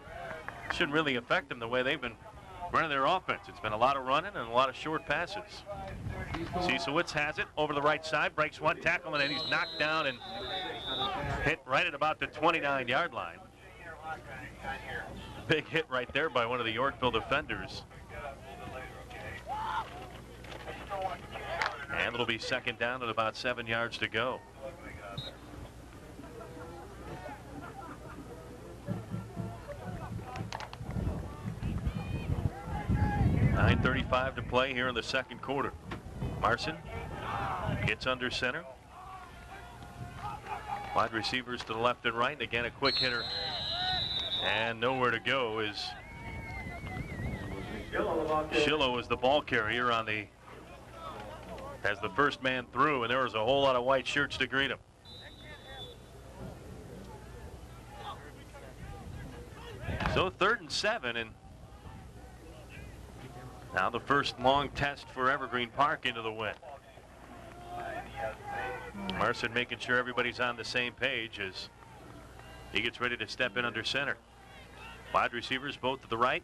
shouldn't really affect them the way they've been running their offense. It's been a lot of running and a lot of short passes. Ciesewicz has it over the right side, breaks one tackle, and then he's knocked down and hit right at about the 29-yard line. Big hit right there by one of the Yorkville defenders. And it'll be 2nd down at about 7 yards to go. 9:35 to play here in the 2nd quarter. Marson gets under center. Wide receivers to the left and right. And again, a quick hitter. And nowhere to go is Schillo is the ball carrier on the as the first man through, and there was a whole lot of white shirts to greet him. So 3rd and 7, and now the first long test for Evergreen Park into the wind. Marson making sure everybody's on the same page as he gets ready to step in under center. Wide receivers both to the right,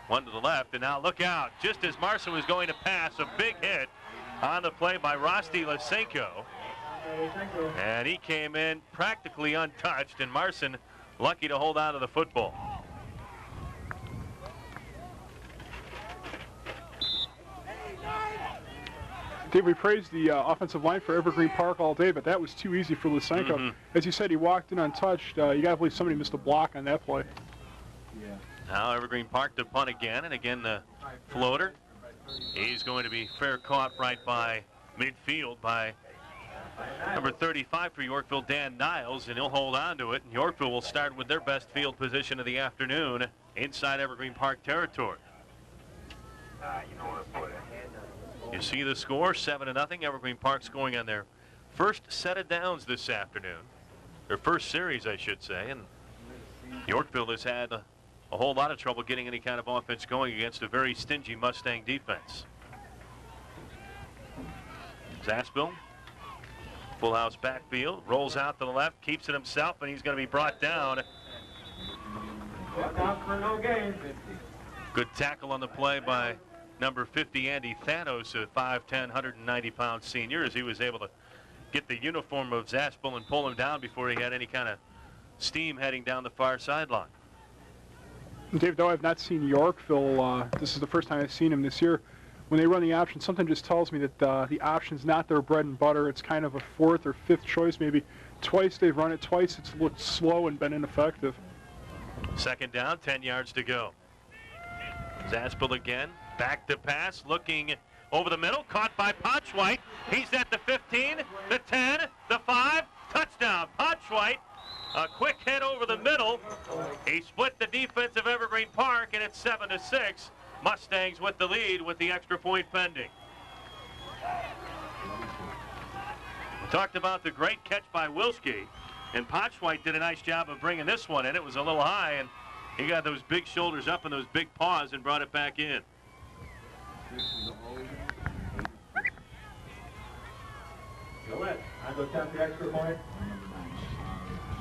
one to the left, and now look out. Just as Marson was going to pass, a big hit on the play by Rosti Lysenko. And he came in practically untouched, and Marson lucky to hold on to the football.
Dave, we praised the offensive line for Evergreen Park all day, but that was too easy for Lysenko. As you said, he walked in untouched. You got to believe somebody missed a block on that play.
Yeah.
Now Evergreen Park to punt again, and again the floater. He's going to be fair caught right by midfield by number 35 for Yorkville, Dan Niles, and he'll hold on to it. And Yorkville will start with their best field position of the afternoon inside Evergreen Park territory. You see the score, 7-0. Evergreen Park scoring on their first set of downs this afternoon. Their first series, I should say. And Yorkville has had a whole lot of trouble getting any kind of offense going against a very stingy Mustang defense. Zaspel, full house backfield, rolls out to the left, keeps it himself, and he's going to be brought down. Good tackle on the play by number 50, Andy Thanos, a 5'10", 190-pound senior, as he was able to get the uniform of Zaspel and pull him down before he had any kind of steam heading down the far sideline.
Dave, though I've not seen Yorkville, this is the first time I've seen him this year. When they run the option, something just tells me that the option's not their bread and butter. It's kind of a 4th or 5th choice, maybe. Twice they've run it, twice it's looked slow and been ineffective.
2nd down, 10 yards to go. Zaspel again, back to pass, looking over the middle, caught by Potschweit. He's at the 15, the 10, the 5, touchdown. Potschweit, a quick hit over the middle. He split the defense of Evergreen Park, and it's 7-6. Mustangs with the lead with the extra point pending. We talked about the great catch by Wilski, and Potschweit did a nice job of bringing this one in. It was a little high, and he got those big shoulders up and those big paws and brought it back in.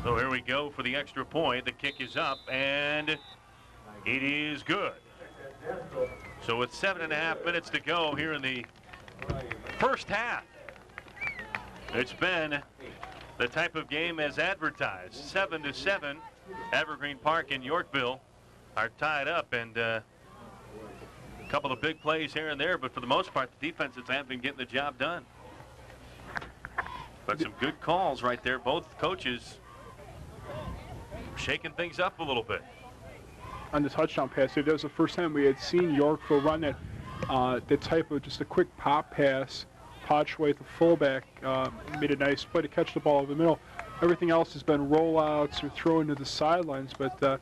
So here we go for the extra point. The kick is up, and It is good. So with 7.5 minutes to go here in the first half, it's been the type of game as advertised. 7-7. Evergreen Park and Yorkville are tied up, and a couple of big plays here and there, but for the most part, the defenses have been getting the job done. But some good calls right there. Both coaches shaking things up a little bit.
On the touchdown pass, that was the first time we had seen Yorkville run that type of just a quick pop pass. Potchwaite, the fullback, made a nice play to catch the ball over the middle. Everything else has been rollouts or thrown to the sidelines, but I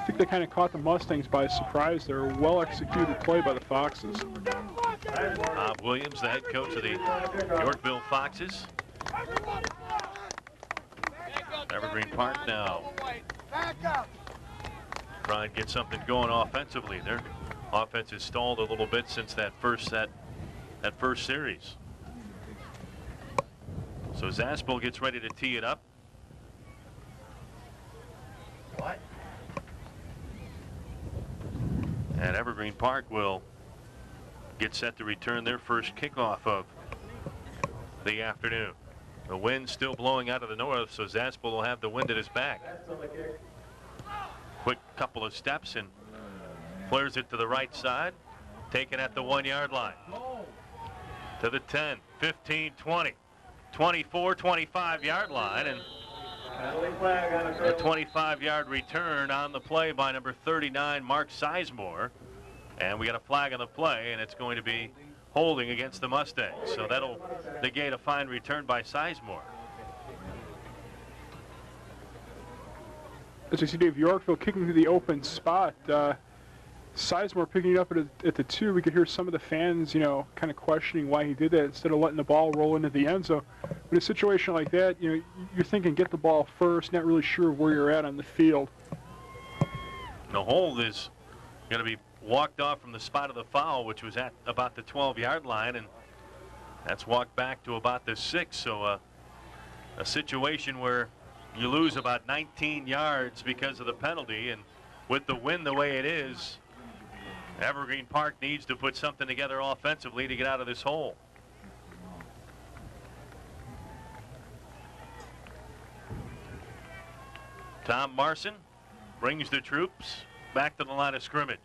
think they kind of caught the Mustangs by surprise. They're a well-executed play by the Foxes.
Bob Williams, the head coach of the Yorkville Foxes. Evergreen Park now trying to get something going offensively. Their offense has stalled a little bit since that first series. So Zaspel gets ready to tee it up. And Evergreen Park will get set to return their first kickoff of the afternoon. The wind still blowing out of the north, so Zaspel will have the wind at his back. Quick couple of steps and flares it to the right side. Taken at the 1-yard line. To the 10, 15, 20, 24, 25-yard line. And a 25-yard return on the play by number 39, Mark Sizemore. And we got a flag on the play, and it's going to be holding against the Mustangs. So that'll negate a fine return by Sizemore.
As you see Dave Yorkville kicking to the open spot, Sizemore picking it up at the 2. We could hear some of the fans, kind of questioning why he did that instead of letting the ball roll into the end zone. But in a situation like that, you're thinking get the ball first, not really sure where you're at on the field.
The hold is going to be walked off from the spot of the foul, which was at about the 12-yard line, and that's walked back to about the 6. So a situation where you lose about 19 yards because of the penalty, and with the wind the way it is, Evergreen Park needs to put something together offensively to get out of this hole. Tom Marson brings the troops back to the line of scrimmage.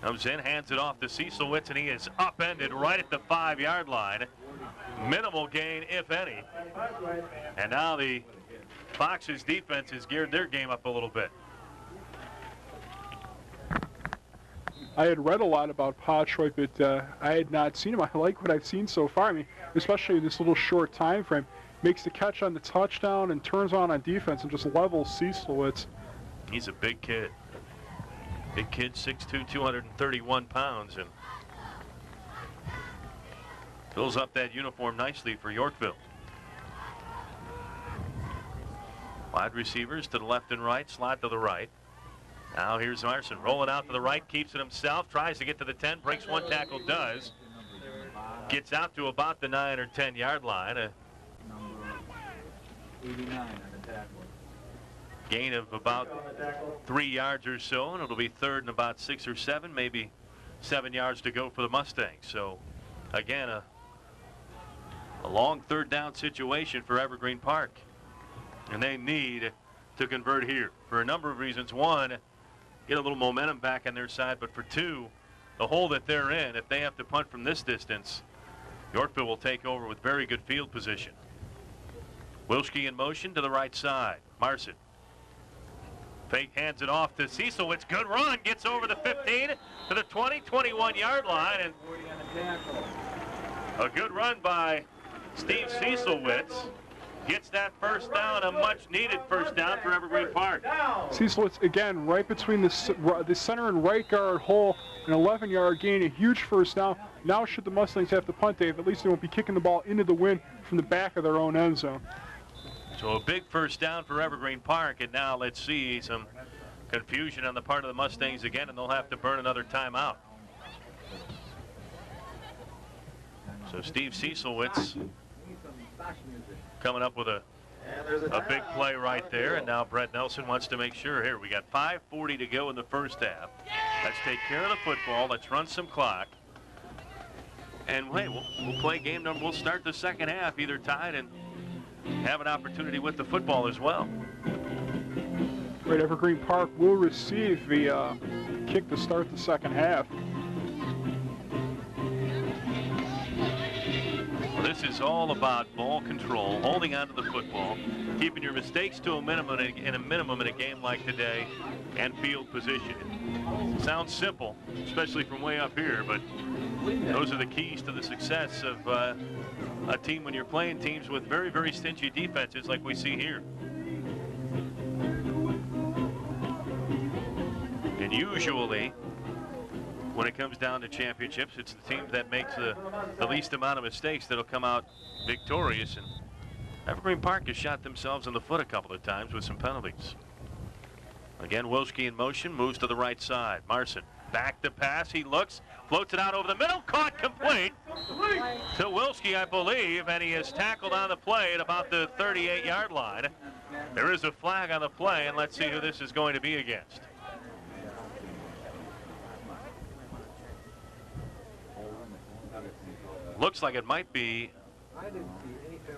Comes in, hands it off to Cecilwitz, and he is upended right at the 5-yard line. Minimal gain, if any. And now the Foxes defense has geared their game up a little bit.
I had read a lot about Potchwaite, but I had not seen him. I like what I've seen so far. I mean, especially this little short time frame. Makes the catch on the touchdown and turns on defense and just levels Cecilwitz.
He's a big kid. Big kid, 6'2", 231 pounds, and fills up that uniform nicely for Yorkville. Wide receivers to the left and right, slot to the right. Now here's Marson rolling out to the right, keeps it himself, tries to get to the 10, breaks one tackle, does. Gets out to about the 9 or 10-yard line. A gain of about 3 yards or so, and it'll be third and about 6 or 7, maybe 7 yards to go for the Mustangs. So again, a long third down situation for Evergreen Park, and they need to convert here for a number of reasons. One, get a little momentum back on their side, but for two, the hole that they're in, if they have to punt from this distance, Yorkville will take over with very good field position. Wilschke in motion to the right side. Marson fake, hands it off to Cecilwitz. Good run, gets over the 15 to the 20, 21-yard line, and a good run by Steve Cecilwitz gets that first down, a much-needed first down for Evergreen Park.
Cecilwitz, again, right between the center and right guard hole, an 11-yard gain, a huge first down. Now should the Mustangs have to punt, Dave, at least they won't be kicking the ball into the wind from the back of their own end zone.
So a big first down for Evergreen Park, and now let's see some confusion on the part of the Mustangs again, and they'll have to burn another timeout. So Steve Cecilwitz coming up with a a big play right there, and now Brett Nelson wants to make sure. Here, we got 5:40 to go in the first half. Let's take care of the football. Let's run some clock. And wait, we'll play game number. We'll start the second half either tied and have an opportunity with the football as well.
Right, Evergreen Park will receive the kick to start the second half.
Well, this is all about ball control, holding on to the football, keeping your mistakes to a minimum in a game like today, and field position. Sounds simple, especially from way up here, but those are the keys to the success of a team when you're playing teams with very, very stingy defenses like we see here. And usually, when it comes down to championships, it's the team that makes the least amount of mistakes that'll come out victorious. And Evergreen Park has shot themselves in the foot a couple of times with some penalties. Again, Wilski in motion, moves to the right side. Marson back to pass. He looks, floats it out over the middle, caught complete to Wilski, I believe, and he is tackled on the play at about the 38-yard line. There is a flag on the play, and let's see who this is going to be against. Looks like it might be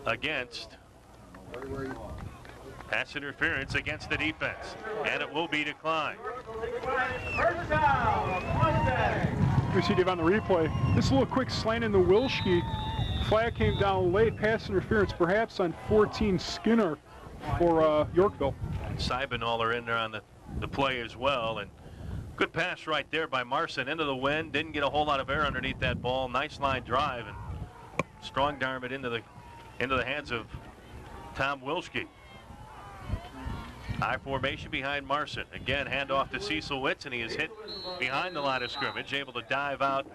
against pass interference against the defense, and it will be declined.
First down, Mustang.
We see Dave on the replay. This little quick slant in the Wilski. Flag came down late, pass interference perhaps on 14 Skinner for Yorkville.
Seibenall are in there on the play as well, and good pass right there by Marson into the wind. Didn't get a whole lot of air underneath that ball. Nice line drive and strong darm it into the hands of Tom Wilski. High formation behind Marson. Again, handoff to Cecil Witz, and he is hit behind the line of scrimmage, able to dive out,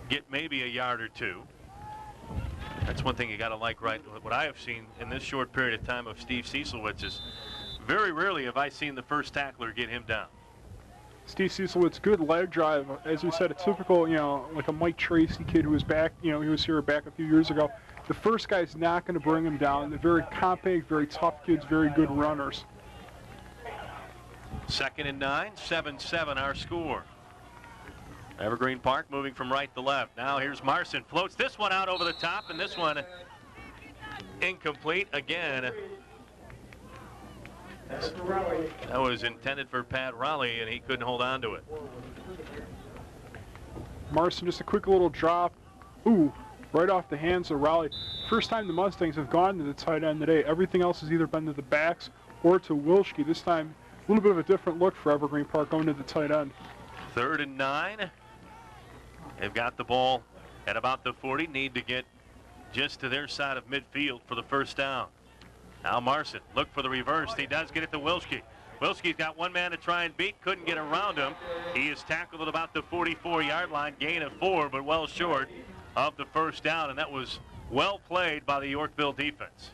get maybe a yard or two. That's one thing you got to like, right? What I have seen in this short period of time of Steve Cecilwitz is very rarely have I seen the first tackler get him down.
Steve Cecilwitz, good leg drive. As you said, a typical, like a Mike Tracy kid who was back, he was here back a few years ago. The first guy's not going to bring him down. They're very compact, very tough kids, very good runners.
2nd and 9, 7-7 our score. Evergreen Park moving from right to left. Now here's Marson, floats this one out over the top, and this one incomplete again. That was intended for Pat Raleigh, and he couldn't hold on to it.
Marson, just a quick little drop. Ooh, right off the hands of Raleigh. First time the Mustangs have gone to the tight end today. Everything else has either been to the backs or to Wilski. This time, a little bit of a different look for Evergreen Park going to the tight end.
3rd and 9. They've got the ball at about the 40. Need to get just to their side of midfield for the first down. Now Marson, look for the reverse. He does get it to Wilski. Wilski's got one man to try and beat, couldn't get around him. He is tackled at about the 44-yard line, gain of 4, but well short of the first down, and that was well played by the Yorkville defense.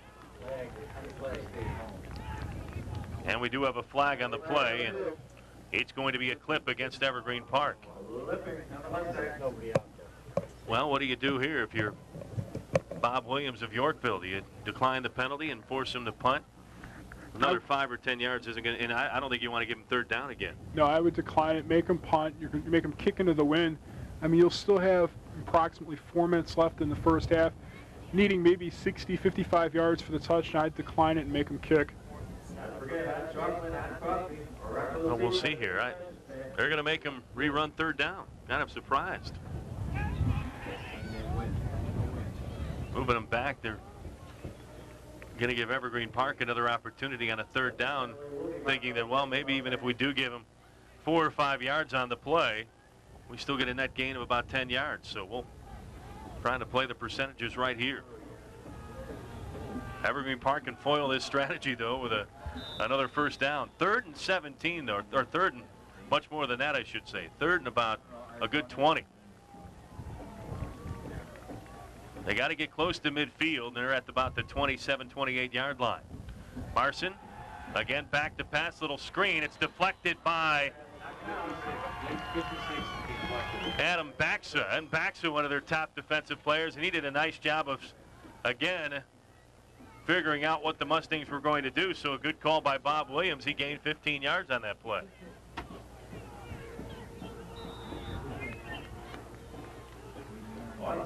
And we do have a flag on the play, and it's going to be a clip against Evergreen Park. Well, what do you do here if you're Bob Williams of Yorkville? Do you decline the penalty and force him to punt? Another 5 or 10 yards isn't going to, and I don't think you want to give him 3rd down again.
No, I would decline it, make him punt. You're going to make him kick into the wind. I mean, you'll still have approximately 4 minutes left in the first half, needing maybe 60, 55 yards for the touchdown. I'd decline it and make him kick.
Well, we'll see here. They're going to make him rerun 3rd down. Kind of surprised. Moving them back, they're going to give Evergreen Park another opportunity on a 3rd down, thinking that, well, maybe even if we do give them 4 or 5 yards on the play, we still get a net gain of about 10 yards. So we'll trying to play the percentages right here. Evergreen Park can foil this strategy, though, with another first down. 3rd and 17, though, or 3rd and much more than that, I should say. 3rd and about a good 20. They got to get close to midfield. They're at about the 27, 28-yard line. Marson, again, back to pass, little screen. It's deflected by Adam Baxa. And Baxa, one of their top defensive players, and he did a nice job of, again, figuring out what the Mustangs were going to do, so a good call by Bob Williams. He gained 15 yards on that play.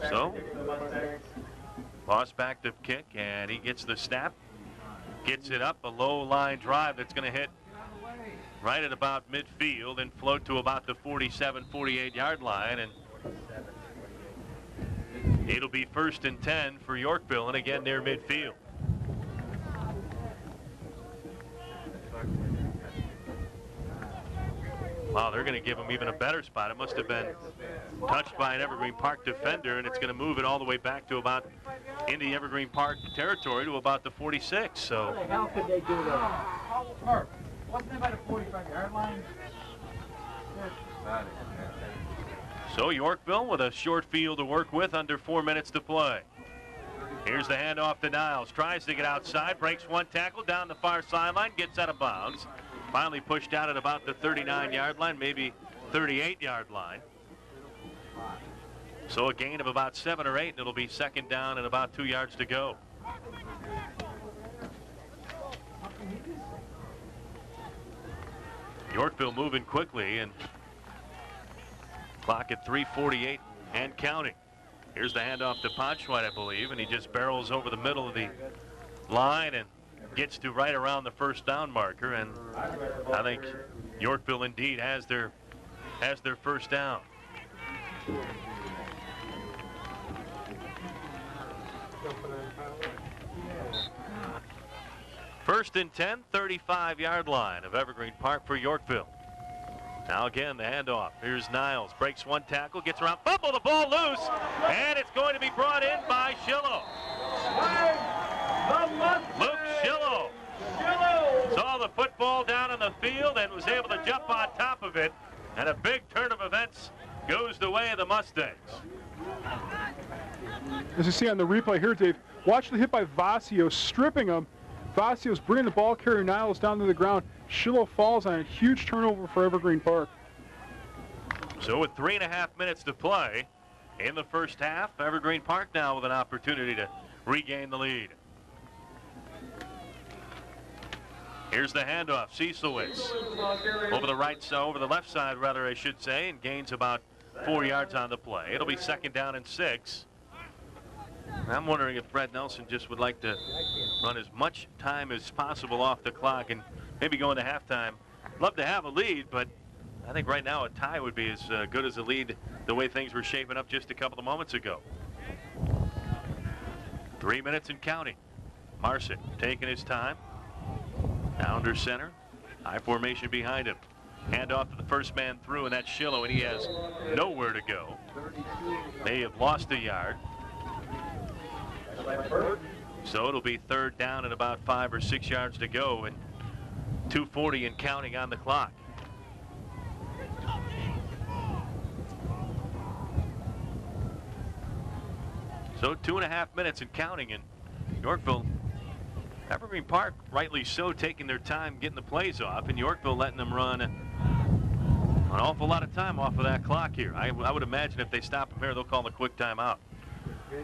So, Voss back to kick, and he gets the snap. Gets it up, a low line drive that's going to hit right at about midfield and float to about the 47, 48 yard line. And it'll be 1st and 10 for Yorkville, and again near midfield. Wow, they're going to give him even a better spot. It must have been touched by an Evergreen Park defender, and it's going to move it all the way back to about in the Evergreen Park territory to about the 46. So
How could they do that? Wasn't it by the 45-yard line?
So Yorkville with a short field to work with, under 4 minutes to play. Here's the handoff to Niles. Tries to get outside, breaks one tackle down the far sideline, gets out of bounds. Finally pushed out at about the 39-yard line, maybe 38-yard line. So a gain of about 7 or 8, and it'll be 2nd down and about 2 yards to go. Yorkville moving quickly, and clock at 3:48 and counting. Here's the handoff to Ponchwhite, I believe, and he just barrels over the middle of the line and gets to right around the 1st down marker, and I think Yorkville indeed has their 1st down. First and 10, 35-yard line of Evergreen Park for Yorkville. Now again, the handoff. Here's Niles, breaks one tackle, gets around, fumble, the ball loose, and it's going to be brought in by Schillo. Luke Schillo saw the football down on the field and was able to jump on top of it, and a big turn of events goes the way of the Mustangs.
As you see on the replay here, Dave, watch the hit by Vassio, stripping him. Vassio's bringing the ball carrier Niles down to the ground. Schillo falls on a huge turnover for Evergreen Park.
So with 3.5 minutes to play in the first half, Evergreen Park now with an opportunity to regain the lead. Here's the handoff. Cieslewitz over the right side, over the left side, rather, I should say, and gains about 4 yards on the play. It'll be 2nd down and 6. I'm wondering if Fred Nelson just would like to run as much time as possible off the clock and maybe go into halftime. Love to have a lead, but I think right now a tie would be as good as a lead the way things were shaping up just a couple of moments ago. 3 minutes and counting. Marsick taking his time. Now under center. High formation behind him. Hand off to the first man through, and that's Schillo, and he has nowhere to go. They have lost a yard. So it'll be 3rd down and about 5 or 6 yards to go, and 2:40 and counting on the clock. So 2.5 minutes and counting, and Yorkville, Evergreen Park, rightly so, taking their time getting the plays off, and Yorkville letting them run an awful lot of time off of that clock here. I would imagine if they stop them here, they'll call a quick timeout.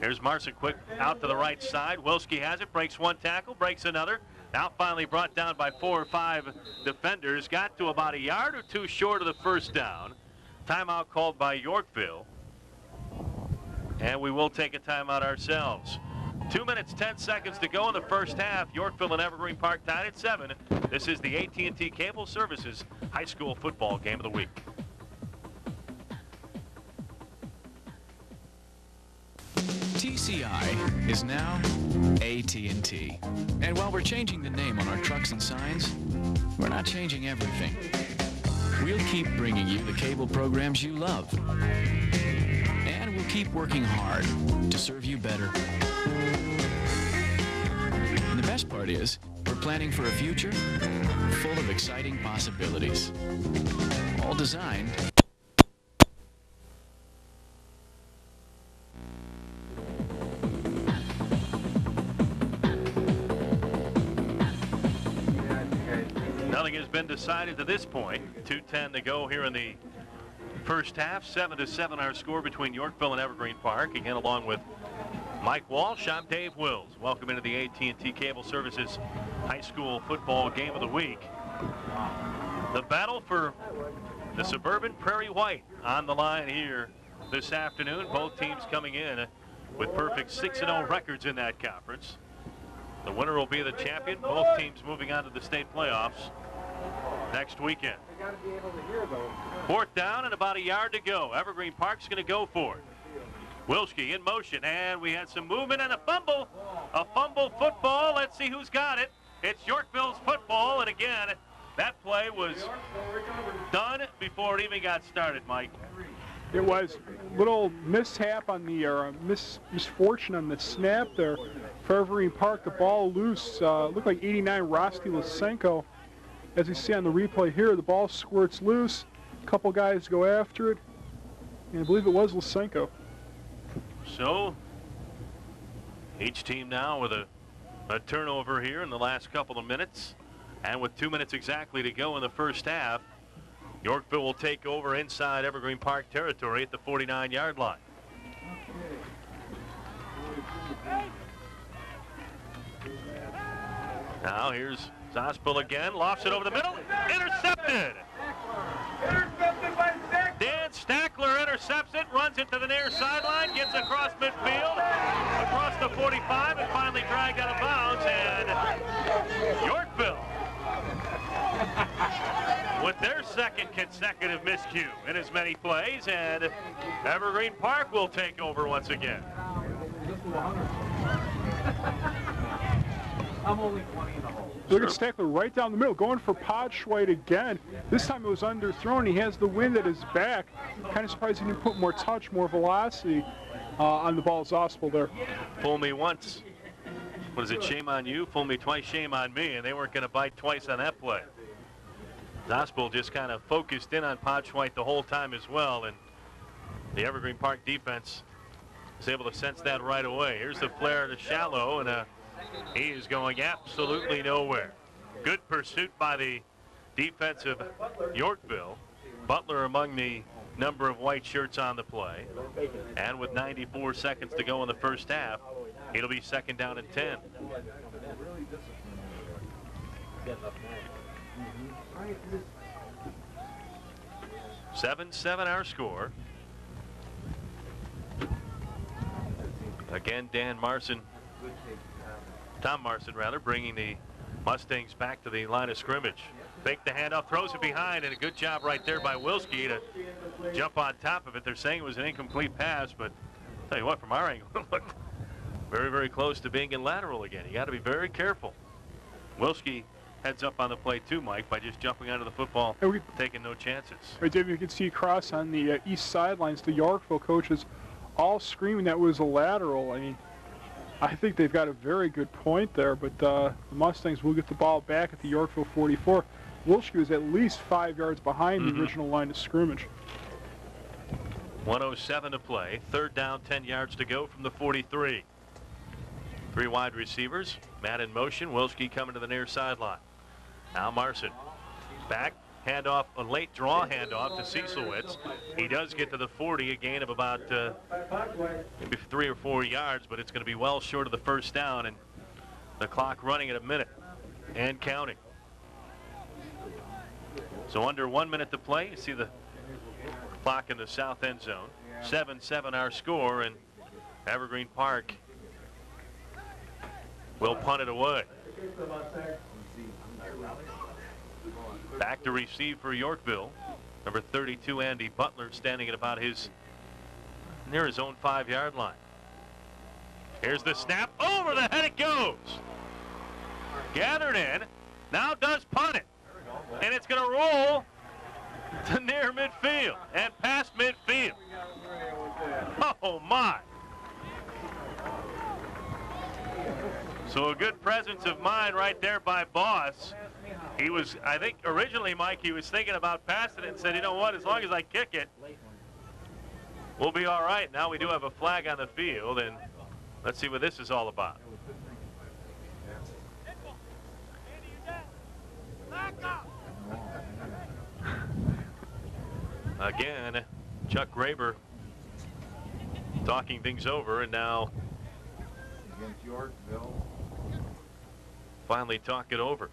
Here's Marson quick out to the right side. Wilski has it, breaks one tackle, breaks another. Now finally brought down by 4 or 5 defenders. Got to about a yard or two short of the 1st down. Timeout called by Yorkville. And we will take a timeout ourselves. 2 minutes, 10 seconds to go in the first half. Yorkville and Evergreen Park tied at 7. This is the AT&T Cable Services High School Football Game of the Week.
TCI is now AT&T. And while we're changing the name on our trucks and signs, we're not changing everything. We'll keep bringing you the cable programs you love. And we'll keep working hard to serve you better. And the best part is, we're planning for a future full of exciting possibilities. All designed
Nothing has been decided to this point. 2:10 to go here in the first half. 7-7 our score between Yorkville and Evergreen Park. Again, along with Mike Walsh, I'm Dave Wills. Welcome into the AT&T Cable Services High School Football Game of the Week. The battle for the Suburban Prairie White on the line here this afternoon. Both teams coming in with perfect 6-0 records in that conference. The winner will be the champion. Both teams moving on to the state playoffs next weekend. Fourth down and about a yard to go. Evergreen Park's going to go for it. Wilski in motion, and we had some movement and a fumble. A fumble football. Let's see who's got it. It's Yorkville's football, and again, that play was done before it even got started, Mike.
It was a little mishap on the, misfortune on the snap there for Evergreen Park. The ball loose. Looked like 89 Rosti Lysenko. As you see on the replay here, the ball squirts loose. A couple guys go after it, and I believe it was Lysenko.
So, each team now with a turnover here in the last couple of minutes. And with 2 minutes exactly to go in the first half, Yorkville will take over inside Evergreen Park territory at the 49-yard line. Now here's Zospel again, lofts it over the middle, intercepted! Dan Stackler intercepts it, runs it to the near sideline, gets across midfield, across the 45, and finally dragged out of bounds, and Yorkville with their second consecutive miscue in as many plays, and Evergreen Park will take over once again.
I'm only 20 in the hole.
Look at Stackler right down the middle, going for Podschweit again. This time it was underthrown. He has the wind at his back. Kind of surprised he didn't put more touch, more velocity on the ball. Zospel there.
Fool me once. What is it, shame on you? Fool me twice, shame on me. And they weren't going to bite twice on that play. Zospel just kind of focused in on Podschweit the whole time as well. And the Evergreen Park defense was able to sense that right away. Here's the flare to Shallow, and he is going absolutely nowhere. Good pursuit by the defense of Yorkville. Butler among the number of white shirts on the play. And with 94 seconds to go in the first half, it'll be second down and 10. 7-7 our score. Again, Tom Marson rather, bringing the Mustangs back to the line of scrimmage. Fake the handoff, throws it behind, and a good job right there by Wilski to jump on top of it. They're saying it was an incomplete pass, but I'll tell you what, from our angle, it looked very, very close to being in lateral again. You got to be very careful. Wilski heads up on the play too, Mike, by just jumping onto the football, taking no chances.
Right, David, you can see across on the east sidelines, the Yorkville coaches all screaming that was a lateral. I mean, I think they've got a very good point there, but the Mustangs will get the ball back at the Yorkville 44. Wilski was at least 5 yards behind the original line of scrimmage.
1:07 to play. Third down, 10 yards to go from the 43. Three wide receivers. Matt in motion. Wilski coming to the near sideline. Now Marson back. Handoff, a late draw handoff to Cecilwitz. He does get to the 40, a gain of about maybe 3 or 4 yards, but it's going to be well short of the first down, and the clock running at a minute and counting. So under 1 minute to play. You see the clock in the south end zone. 7-7 our score, and Evergreen Park will punt it away. Back to receive for Yorkville. Number 32, Andy Butler, standing at about near his own 5-yard line. Here's the snap. Over the head it goes. Gathered in. Now does punt it. And it's going to roll to near midfield and past midfield. Oh, my. So a good presence of mind right there by Boss. He was, I think, originally, Mike, he was thinking about passing it and said, you know what, as long as I kick it, we'll be all right. Now we do have a flag on the field, and let's see what this is all about. Again, Chuck Graber talking things over, and now
against Yorkville.
Finally talk it over.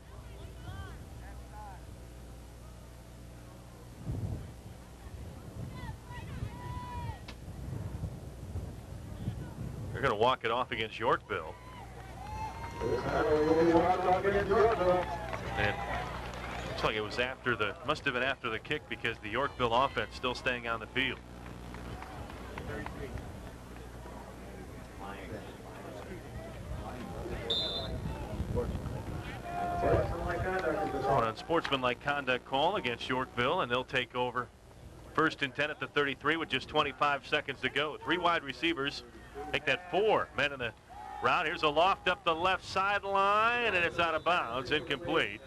They're going to walk it off against Yorkville. And looks like it was after the, must have been after the kick, because the Yorkville offense still staying on the field. On unsportsmanlike conduct call against Yorkville, and they'll take over 1st and 10 at the 33 with just 25 seconds to go. 3 wide receivers. Make that 4 men in the route. Here's a loft up the left sideline, and it's out of bounds, incomplete.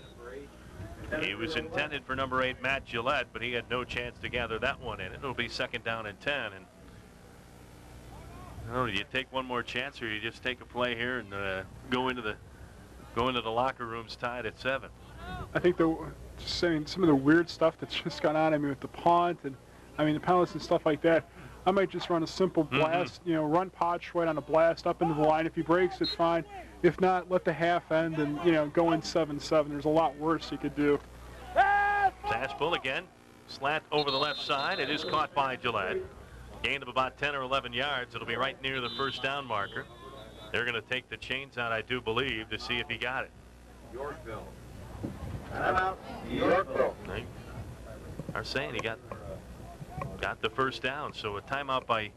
He was intended for number 8, Matt Gillette, but he had no chance to gather that one in. It'll be 2nd down and 10. And I don't know, do you take one more chance, or you just take a play here and go into the locker rooms tied at 7?
I think just saying some of the weird stuff that's just gone on. I mean, with the punt and the penalties and stuff like that. I might just run a simple blast, run Podge right on a blast up into the line. If he breaks it, fine. If not, let the half end and, go in 7-7. There's a lot worse he could do.
Zashville again, slant over the left side. It is caught by Gillette. Gain of about 10 or 11 yards. It'll be right near the 1st down marker. They're going to take the chains out, I do believe, to see if he got it.
Yorkville. Timeout. Yorkville.
They are saying he got the 1st down, so a timeout by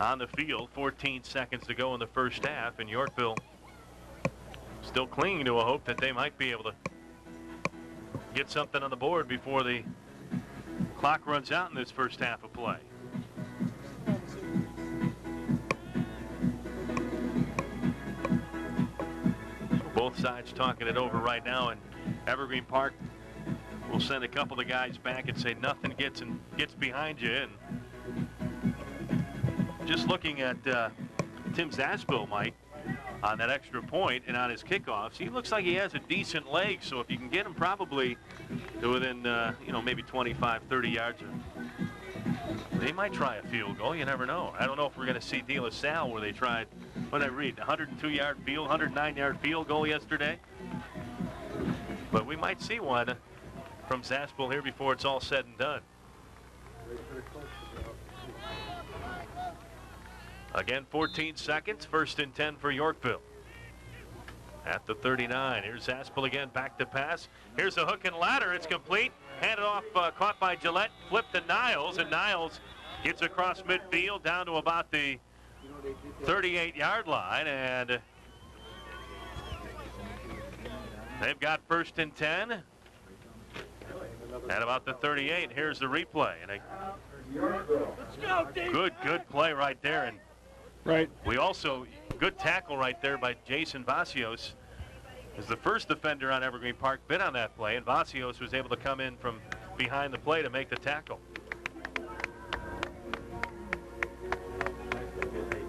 on the field. 14 seconds to go in the 1st half, and Yorkville still clinging to a hope that they might be able to get something on the board before the clock runs out in this 1st half of play. Both sides talking it over right now, and Evergreen Park will send a couple of guys back and say nothing gets behind you. And just looking at Tim Zashville, Mike, on that extra point and on his kickoffs, he looks like he has a decent leg. So if you can get him probably to within maybe 25, 30 yards, they might try a field goal. You never know. I don't know if we're going to see De La Salle where they tried, what did I read, 102-yard field, 109-yard field goal yesterday. But we might see one from Zashville here before it's all said and done. Again, 14 seconds, 1st and 10 for Yorkville. At the 39, here's Zashville again, back to pass. Here's a hook and ladder, it's complete. Handed off, caught by Gillette, flipped to Niles, and Niles gets across midfield down to about the 38-yard line, and they've got 1st and 10 at about the 38. Here's the replay, and a good play right there. And
right,
we also, good tackle right there by Jason Vasios. Is the first defender on Evergreen Park bit on that play, and Vasios was able to come in from behind the play to make the tackle.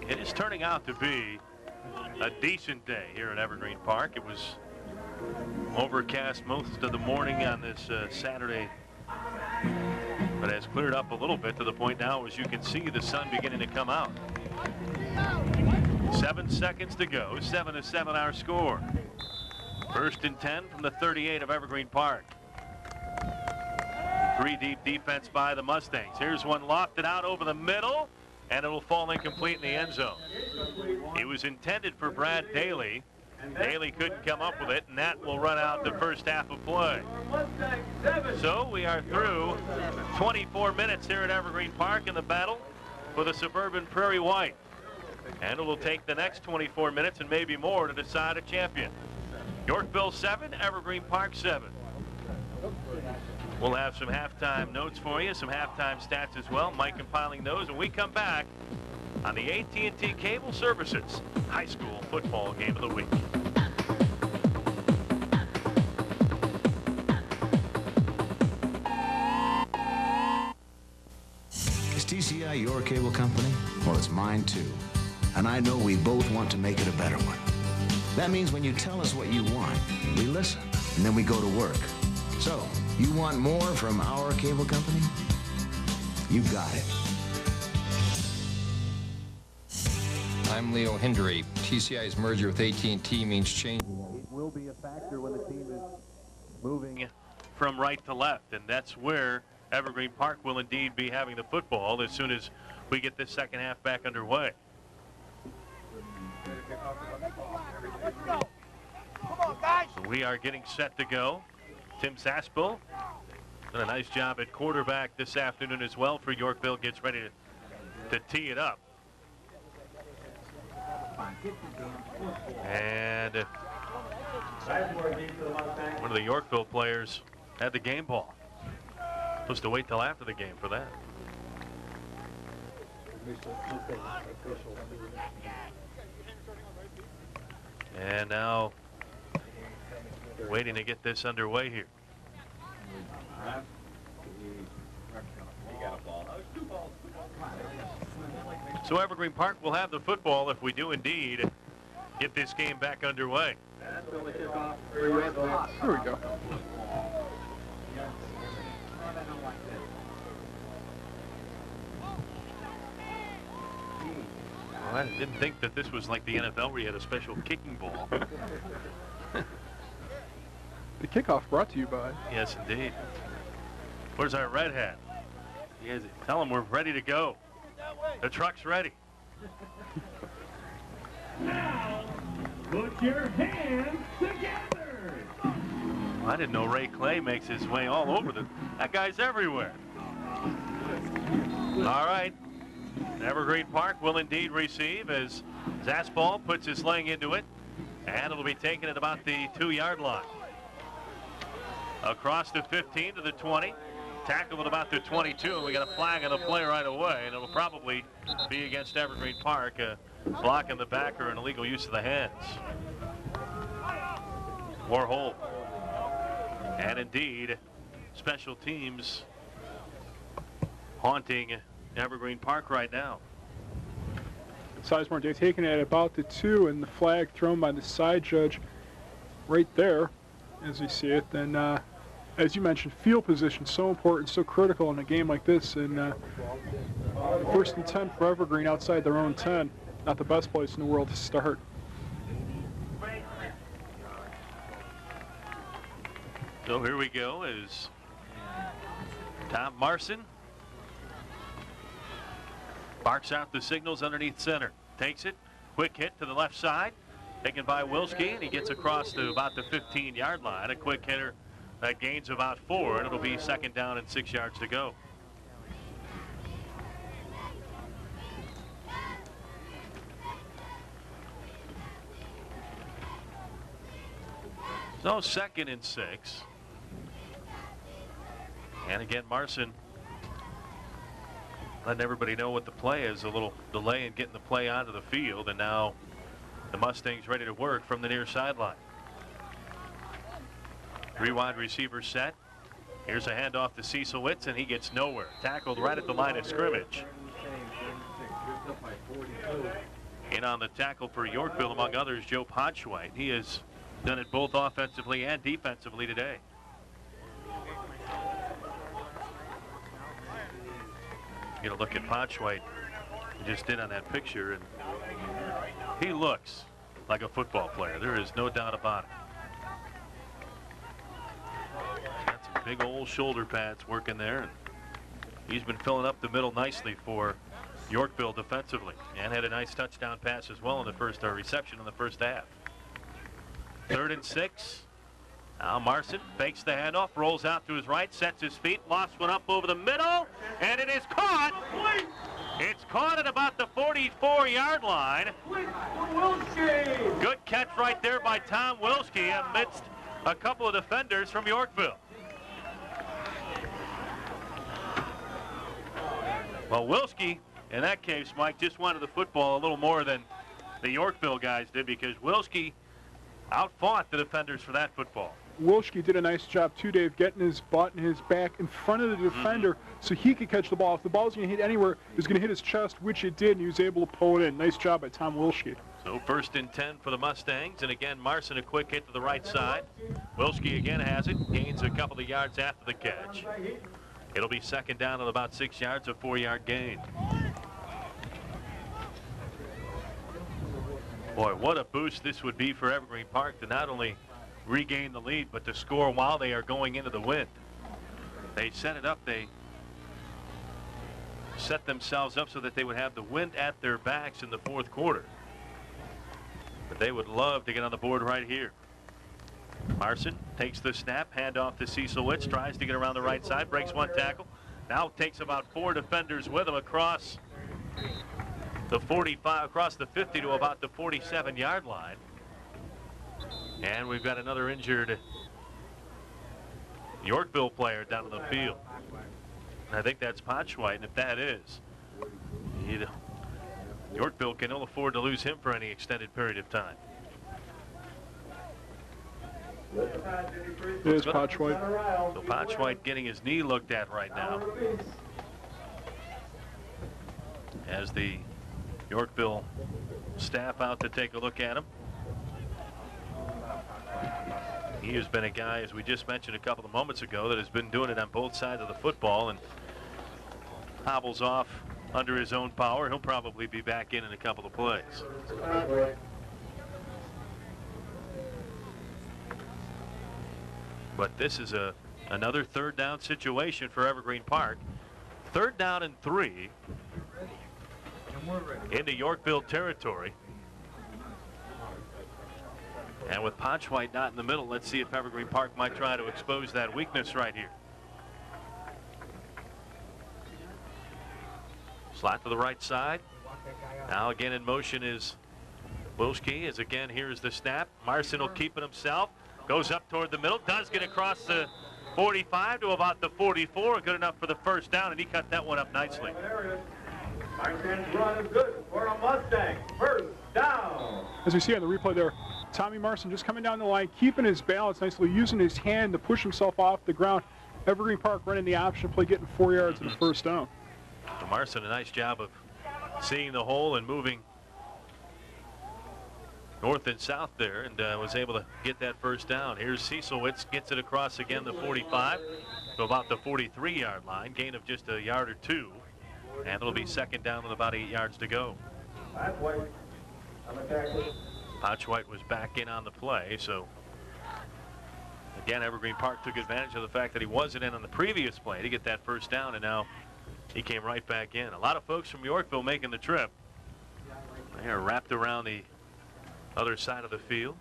It is turning out to be a decent day here at Evergreen Park. It was overcast most of the morning on this Saturday, but has cleared up a little bit to the point now, as you can see, the sun beginning to come out. 7 seconds to go, 7-7 our score. 1st and 10 from the 38 of Evergreen Park. 3 deep defense by the Mustangs. Here's one lofted out over the middle, and it'll fall incomplete in the end zone. It was intended for Brad Daly. Daly couldn't come up with it, and that will run out the 1st half of play. So we are through 24 minutes here at Evergreen Park in the battle for the Suburban Prairie White. And it will take the next 24 minutes and maybe more to decide a champion. Yorkville 7, Evergreen Park 7. We'll have some halftime notes for you, some halftime stats as well. Mike compiling those when we come back on the AT&T Cable Services High School Football Game of the Week.
Is TCI your cable company? Well, it's mine too. And I know we both want to make it a better one. That means when you tell us what you want, we listen, and then we go to work. So, you want more from our cable company? You got it.
I'm Leo Hendry. TCI's merger with AT&T means change.
It will be a factor when the team is moving
from right to left, and that's where Evergreen Park will indeed be having the football as soon as we get this second half back underway. So we are getting set to go. Tim Saspel done a nice job at quarterback this afternoon as well for Yorkville. Gets ready to tee it up. And one of the Yorkville players had the game ball. Supposed to wait till after the game for that. And now waiting to get this underway here. So Evergreen Park will have the football if we do indeed get this game back underway.
Here we go.
Well, I didn't think that this was like the NFL where you had a special kicking ball.
The kickoff brought to you by.
Yes, indeed. Where's our red hat? Yes, tell them we're ready to go. The truck's ready.
Now, put your hands together.
Well, I didn't know Ray Clay makes his way all over that guy's everywhere. All right. Evergreen Park will indeed receive as Zaspal puts his leg into it, and it'll be taken at about the 2-yard line. Across the 15 to the 20, tackled at about the 22, and we got a flag on the play right away, and it'll probably be against Evergreen Park, blocking the backer and illegal use of the hands. Warhol. And indeed, special teams haunting Evergreen Park right now.
Sizemore, they're taking it at about the 2, and the flag thrown by the side judge right there, as we see it. Then, as you mentioned, field position so important, so critical in a game like this. And first and 10 for Evergreen outside their own 10. Not the best place in the world to start.
So here we go as Tom Marson barks out the signals underneath center. Takes it, quick hit to the left side, taken by Wilski, and he gets across to about the 15-yard line. A quick hitter that gains about 4, and it'll be second down and 6 yards to go. So second and 6. And again, Marson letting everybody know what the play is. A little delay in getting the play onto the field, and now the Mustangs ready to work from the near sideline. 3 wide receivers set. Here's a handoff to Cecilwitz, and he gets nowhere. Tackled right at the line of scrimmage. In on the tackle for Yorkville, among others, Joe Podschweit. He has done it both offensively and defensively today. Get a look at Podschweit. He just did on that picture, and he looks like a football player. There is no doubt about it. Got some big old shoulder pads working there, and he's been filling up the middle nicely for Yorkville defensively, and had a nice touchdown pass as well in the first reception in the first half. 3rd and 6. Now Marson fakes the handoff, rolls out to his right, sets his feet, lost one up over the middle, and it is caught. It's caught at about the 44-yard line. Good catch right there by Tom Wilski amidst a couple of defenders from Yorkville. Well, Wilski, in that case, Mike, just wanted the football a little more than the Yorkville guys did, because Wilski outfought the defenders for that football.
Wilski did a nice job too, Dave, getting his butt and his back in front of the defender so he could catch the ball. If the ball's going to hit anywhere, it was going to hit his chest, which it did, and he was able to pull it in. Nice job by Tom Wilski.
So 1st and 10 for the Mustangs, and again, Marson a quick hit to the right side. Wilski again has it, gains a couple of yards after the catch. It'll be second down at about 6 yards, a 4-yard gain. Boy, what a boost this would be for Evergreen Park to not only regain the lead, but to score while they are going into the wind. They set it up. They set themselves up so that they would have the wind at their backs in the fourth quarter. But they would love to get on the board right here. Marson takes the snap, handoff to Cecilwitz, tries to get around the right side, breaks one tackle. Now takes about 4 defenders with him across the 45, across the 50 to about the 47-yard line. And we've got another injured Yorkville player down on the field. And I think that's Potschweit, and if that is, Yorkville can ill afford to lose him for any extended period of time.
It is Potschweit.
So Potschweit getting his knee looked at right now as the Yorkville staff out to take a look at him. He has been a guy, as we just mentioned a couple of moments ago, that has been doing it on both sides of the football and hobbles off under his own power. He'll probably be back in a couple of plays. But this is another third down situation for Evergreen Park. 3rd down and 3 into Yorkville territory. And with Potschweit not in the middle, let's see if Evergreen Park might try to expose that weakness right here. Slot to the right side. Now again in motion is Wilschke, as again here's the snap. Marson will keep it himself. Goes up toward the middle, does get across the 45 to about the 44. Good enough for the first down, and he cut that one up nicely.
Marson's run is good for a Mustang. First down.
As we see on the replay there, Tommy Marson just coming down the line, keeping his balance nicely, using his hand to push himself off the ground. Evergreen Park running the option play, getting 4 yards and a first down.
So Marson, a nice job of seeing the hole and moving north and south there, and was able to get that first down. Here's Cecilwitz, gets it across again the 45 to about the 43-yard line, gain of just a yard or 2, and it'll be 2nd down with about 8 yards to go. Potschweit was back in on the play, so again Evergreen Park took advantage of the fact that he wasn't in on the previous play to get that first down, and now he came right back in. A lot of folks from Yorkville making the trip. They are wrapped around the other side of the field.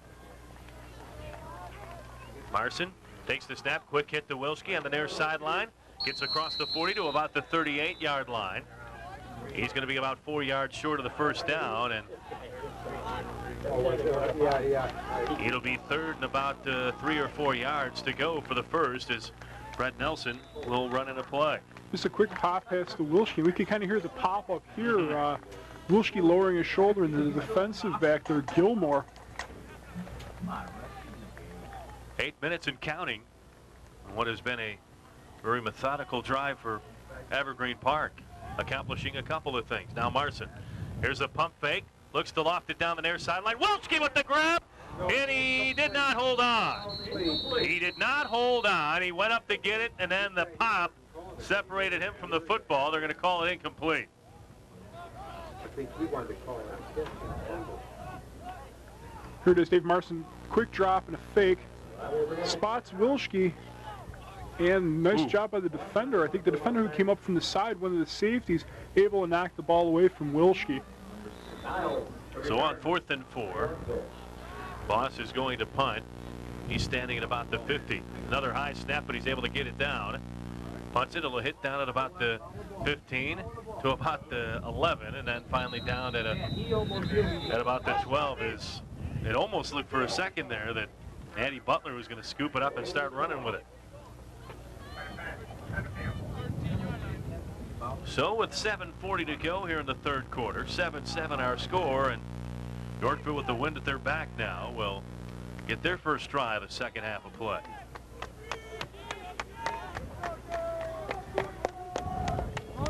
Marson takes the snap, quick hit to Wilschke on the near sideline, gets across the 40 to about the 38-yard line. He's going to be about 4 yards short of the first down, and it'll be 3rd and about 3 or 4 yards to go for the first, as Brett Nelson will run in a play.
Just a quick pop pass to Wilschke. We can kind of hear the pop up here. Wilschke lowering his shoulder, and the defensive back there, Gilmore.
8 minutes and counting on what has been a very methodical drive for Evergreen Park, accomplishing a couple of things. Now Marson, here's a pump fake, looks to loft it down the near sideline. Wilschke with the grab, and he did not hold on. He did not hold on. He went up to get it, and then the pop separated him from the football. They're going to call it incomplete.
Here it is, Dave Marson, quick drop and a fake. Spots Wilschke, and nice job by the defender. I think the defender who came up from the side, one of the safeties, able to knock the ball away from Wilschke.
So on 4th and 4, Boss is going to punt. He's standing at about the 50. Another high snap, but he's able to get it down. Punts it, it'll hit down at about the 15 to about the 11, and then finally down at about the 12. It almost looked for a second there that Andy Butler was going to scoop it up and start running with it. So with 7:40 to go here in the 3rd quarter, 7-7 our score, and Yorkville with the wind at their back now will get their first try of the second half of play.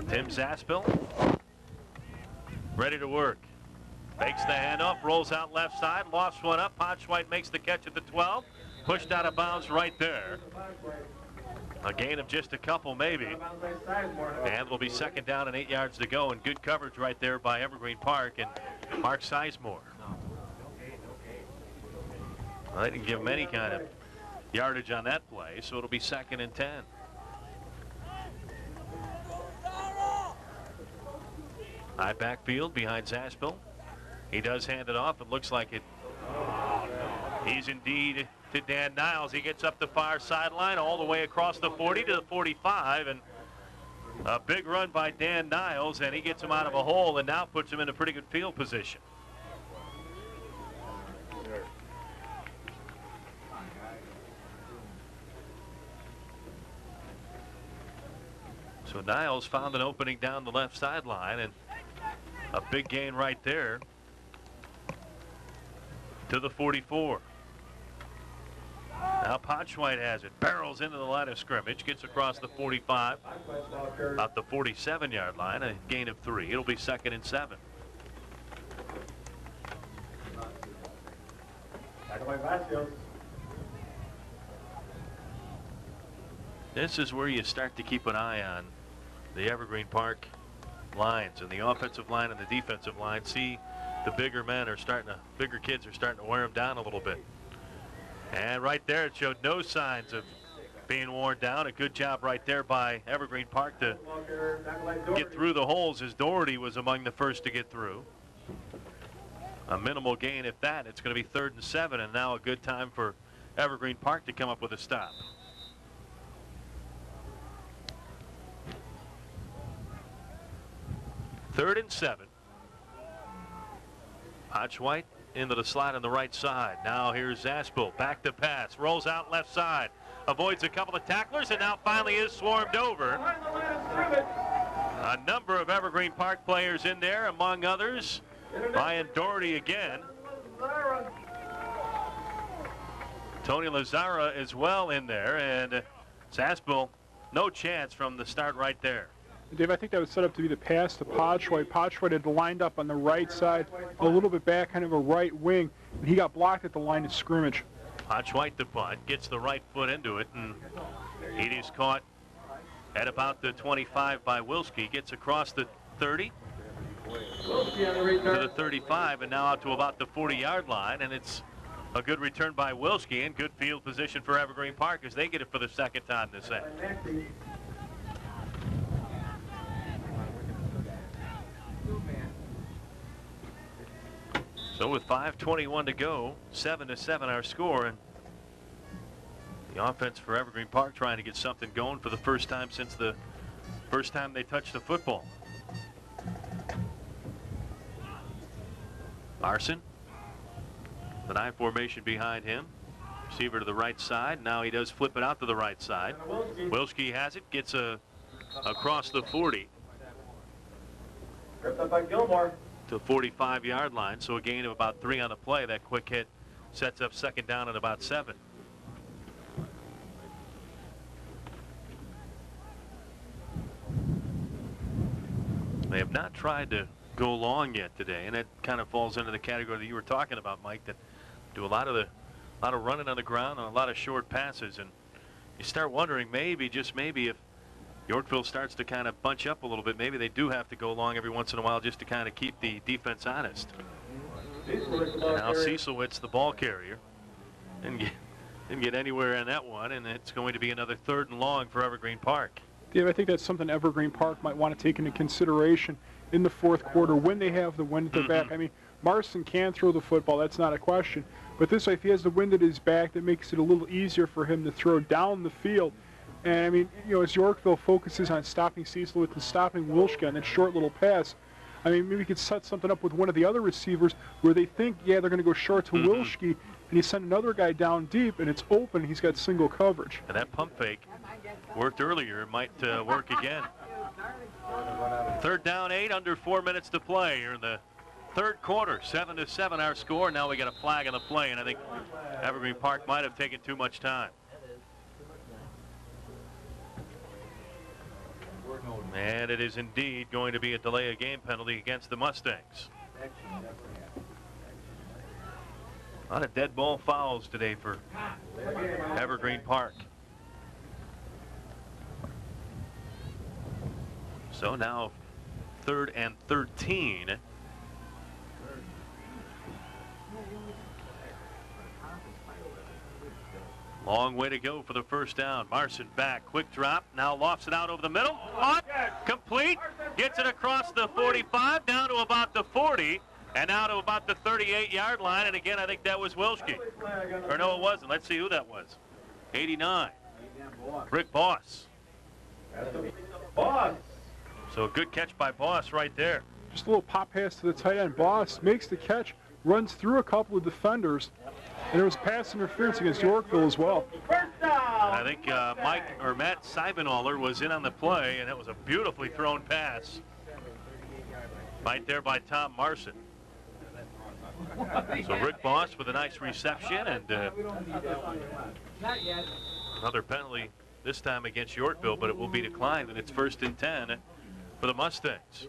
Tim Zaspel ready to work. Fakes the handoff, rolls out left side, lost one up. Potschweit makes the catch at the 12. Pushed out of bounds right there. A gain of just a couple maybe. And it'll be 2nd down and 8 yards to go, and good coverage right there by Evergreen Park and Mark Sizemore. Well, they didn't give him any kind of yardage on that play, so it'll be 2nd and 10. High backfield behind Zaspel. He does hand it off. It looks like it. He's indeed to Dan Niles. He gets up the far sideline all the way across the 40 to the 45, and a big run by Dan Niles, and he gets him out of a hole and now puts him in a pretty good field position. So Niles found an opening down the left sideline, and a big gain right there to the 44. Now Potschweit has it, barrels into the line of scrimmage, gets across the 45, about the 47-yard line, a gain of 3. It'll be 2nd and 7. This is where you start to keep an eye on the Evergreen Park lines, and the offensive line and the defensive line. See, the bigger kids are starting to wear them down a little bit. And right there, it showed no signs of being worn down. A good job right there by Evergreen Park to get through the holes, as Doherty was among the first to get through. A minimal gain, if that. It's going to be 3rd and 7, and now a good time for Evergreen Park to come up with a stop. Third and 7. Potschweit into the slot on the right side. Now here's Zaspel, back to pass, rolls out left side, avoids a couple of tacklers, and now finally is swarmed over. A number of Evergreen Park players in there, among others Ryan Doherty again. Tony Lazara as well in there, and Zaspel, no chance from the start right there.
Dave, I think that was set up to be the pass to Potschweit. Potschweit had lined up on the right side, a little bit back, kind of a right wing, and he got blocked at the line of scrimmage.
Potschweit the punt, gets the right foot into it, and it is caught at about the 25 by Wilski. Gets across the 30 to the 35, and now out to about the 40-yard line, and it's a good return by Wilski and good field position for Evergreen Park as they get it for the 2nd time this set. So with 5:21 to go, 7-7 our score, and the offense for Evergreen Park trying to get something going for the first time since the first time they touched the football. Larson, the 9 formation behind him. Receiver to the right side. Now he does flip it out to the right side. Wilski has it, gets across the 40.
Ripped up by Gilmore.
To the 45-yard line, so a gain of about 3 on the play. That quick hit sets up 2nd down at about 7. They have not tried to go long yet today, and it kind of falls into the category that you were talking about, Mike, that do a lot of running on the ground and a lot of short passes, and you start wondering maybe, just maybe, if Yorkville starts to kind of bunch up a little bit, maybe they do have to go long every once in a while just to kind of keep the defense honest. Now Cieslewitz, the ball carrier, didn't get anywhere in that one, and it's going to be another 3rd and long for Evergreen Park.
Dave, I think that's something Evergreen Park might want to take into consideration in the 4th quarter when they have the wind at their back. I mean, Marston can throw the football, that's not a question, but this way, if he has the wind at his back, that makes it a little easier for him to throw down the field. And I mean, you know, as Yorkville focuses on stopping Cieslewitz and stopping Wilschke on that short little pass, I mean, maybe we could set something up with one of the other receivers where they think, yeah, they're going to go short to Wilschke, and you send another guy down deep, and it's open, and he's got single coverage.
And that pump fake worked earlier. It might work again. 3rd down, 8, under 4 minutes to play here in the 3rd quarter. 7-7 our score. Now we got a flag on the play, and I think Evergreen Park might have taken too much time. And it is indeed going to be a delay of game penalty against the Mustangs. A lot of dead ball fouls today for Evergreen Park. So now 3rd and 13. Long way to go for the first down. Marson back, quick drop, now lofts it out over the middle. Caught, complete, gets it across the 45, down to about the 40, and now to about the 38-yard line. And again, I think that was Wilski. Or no, it wasn't. Let's see who that was. 89, Rick Boss. So a good catch by Boss right there.
Just a little pop pass to the tight end. Boss makes the catch, runs through a couple of defenders, and there was pass interference against Yorkville as well.
And I think Matt Seibenaller was in on the play, and it was a beautifully thrown pass right there by Tom Marson. So Rick Boss with a nice reception, and another penalty this time against Yorkville, but it will be declined, and it's 1st and 10 for the Mustangs.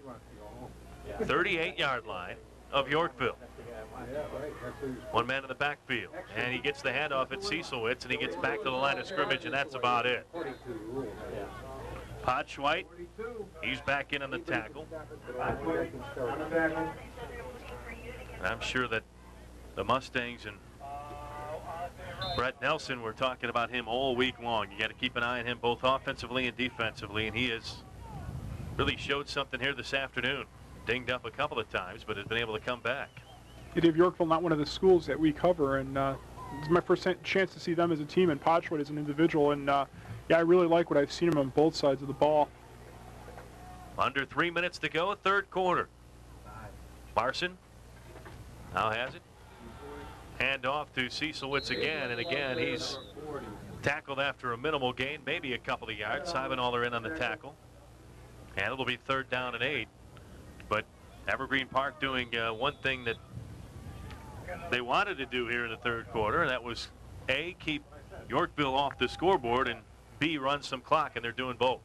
38-yard line of Yorkville. One man in the backfield, and he gets the handoff at Cecilwitz, and he gets back to the line of scrimmage, and that's about it. Potschweit, he's back in on the tackle. And I'm sure that the Mustangs and Brett Nelson were talking about him all week long. You got to keep an eye on him both offensively and defensively, and he has really showed something here this afternoon. Dinged up a couple of times, but has been able to come back.
Dave, Yorkville, not one of the schools that we cover, and it's my first chance to see them as a team and Potschweit as an individual, and yeah, I really like what I've seen him on both sides of the ball.
Under 3 minutes to go, third quarter. Marson now has it. Hand off to Cecilwitz again, and again he's tackled after a minimal gain, maybe a couple of yards. Seibenaller in on the tackle, and it'll be 3rd down and 8. But Evergreen Park doing one thing that they wanted to do here in the third quarter, and that was A, keep Yorkville off the scoreboard, and B, run some clock, and they're doing both.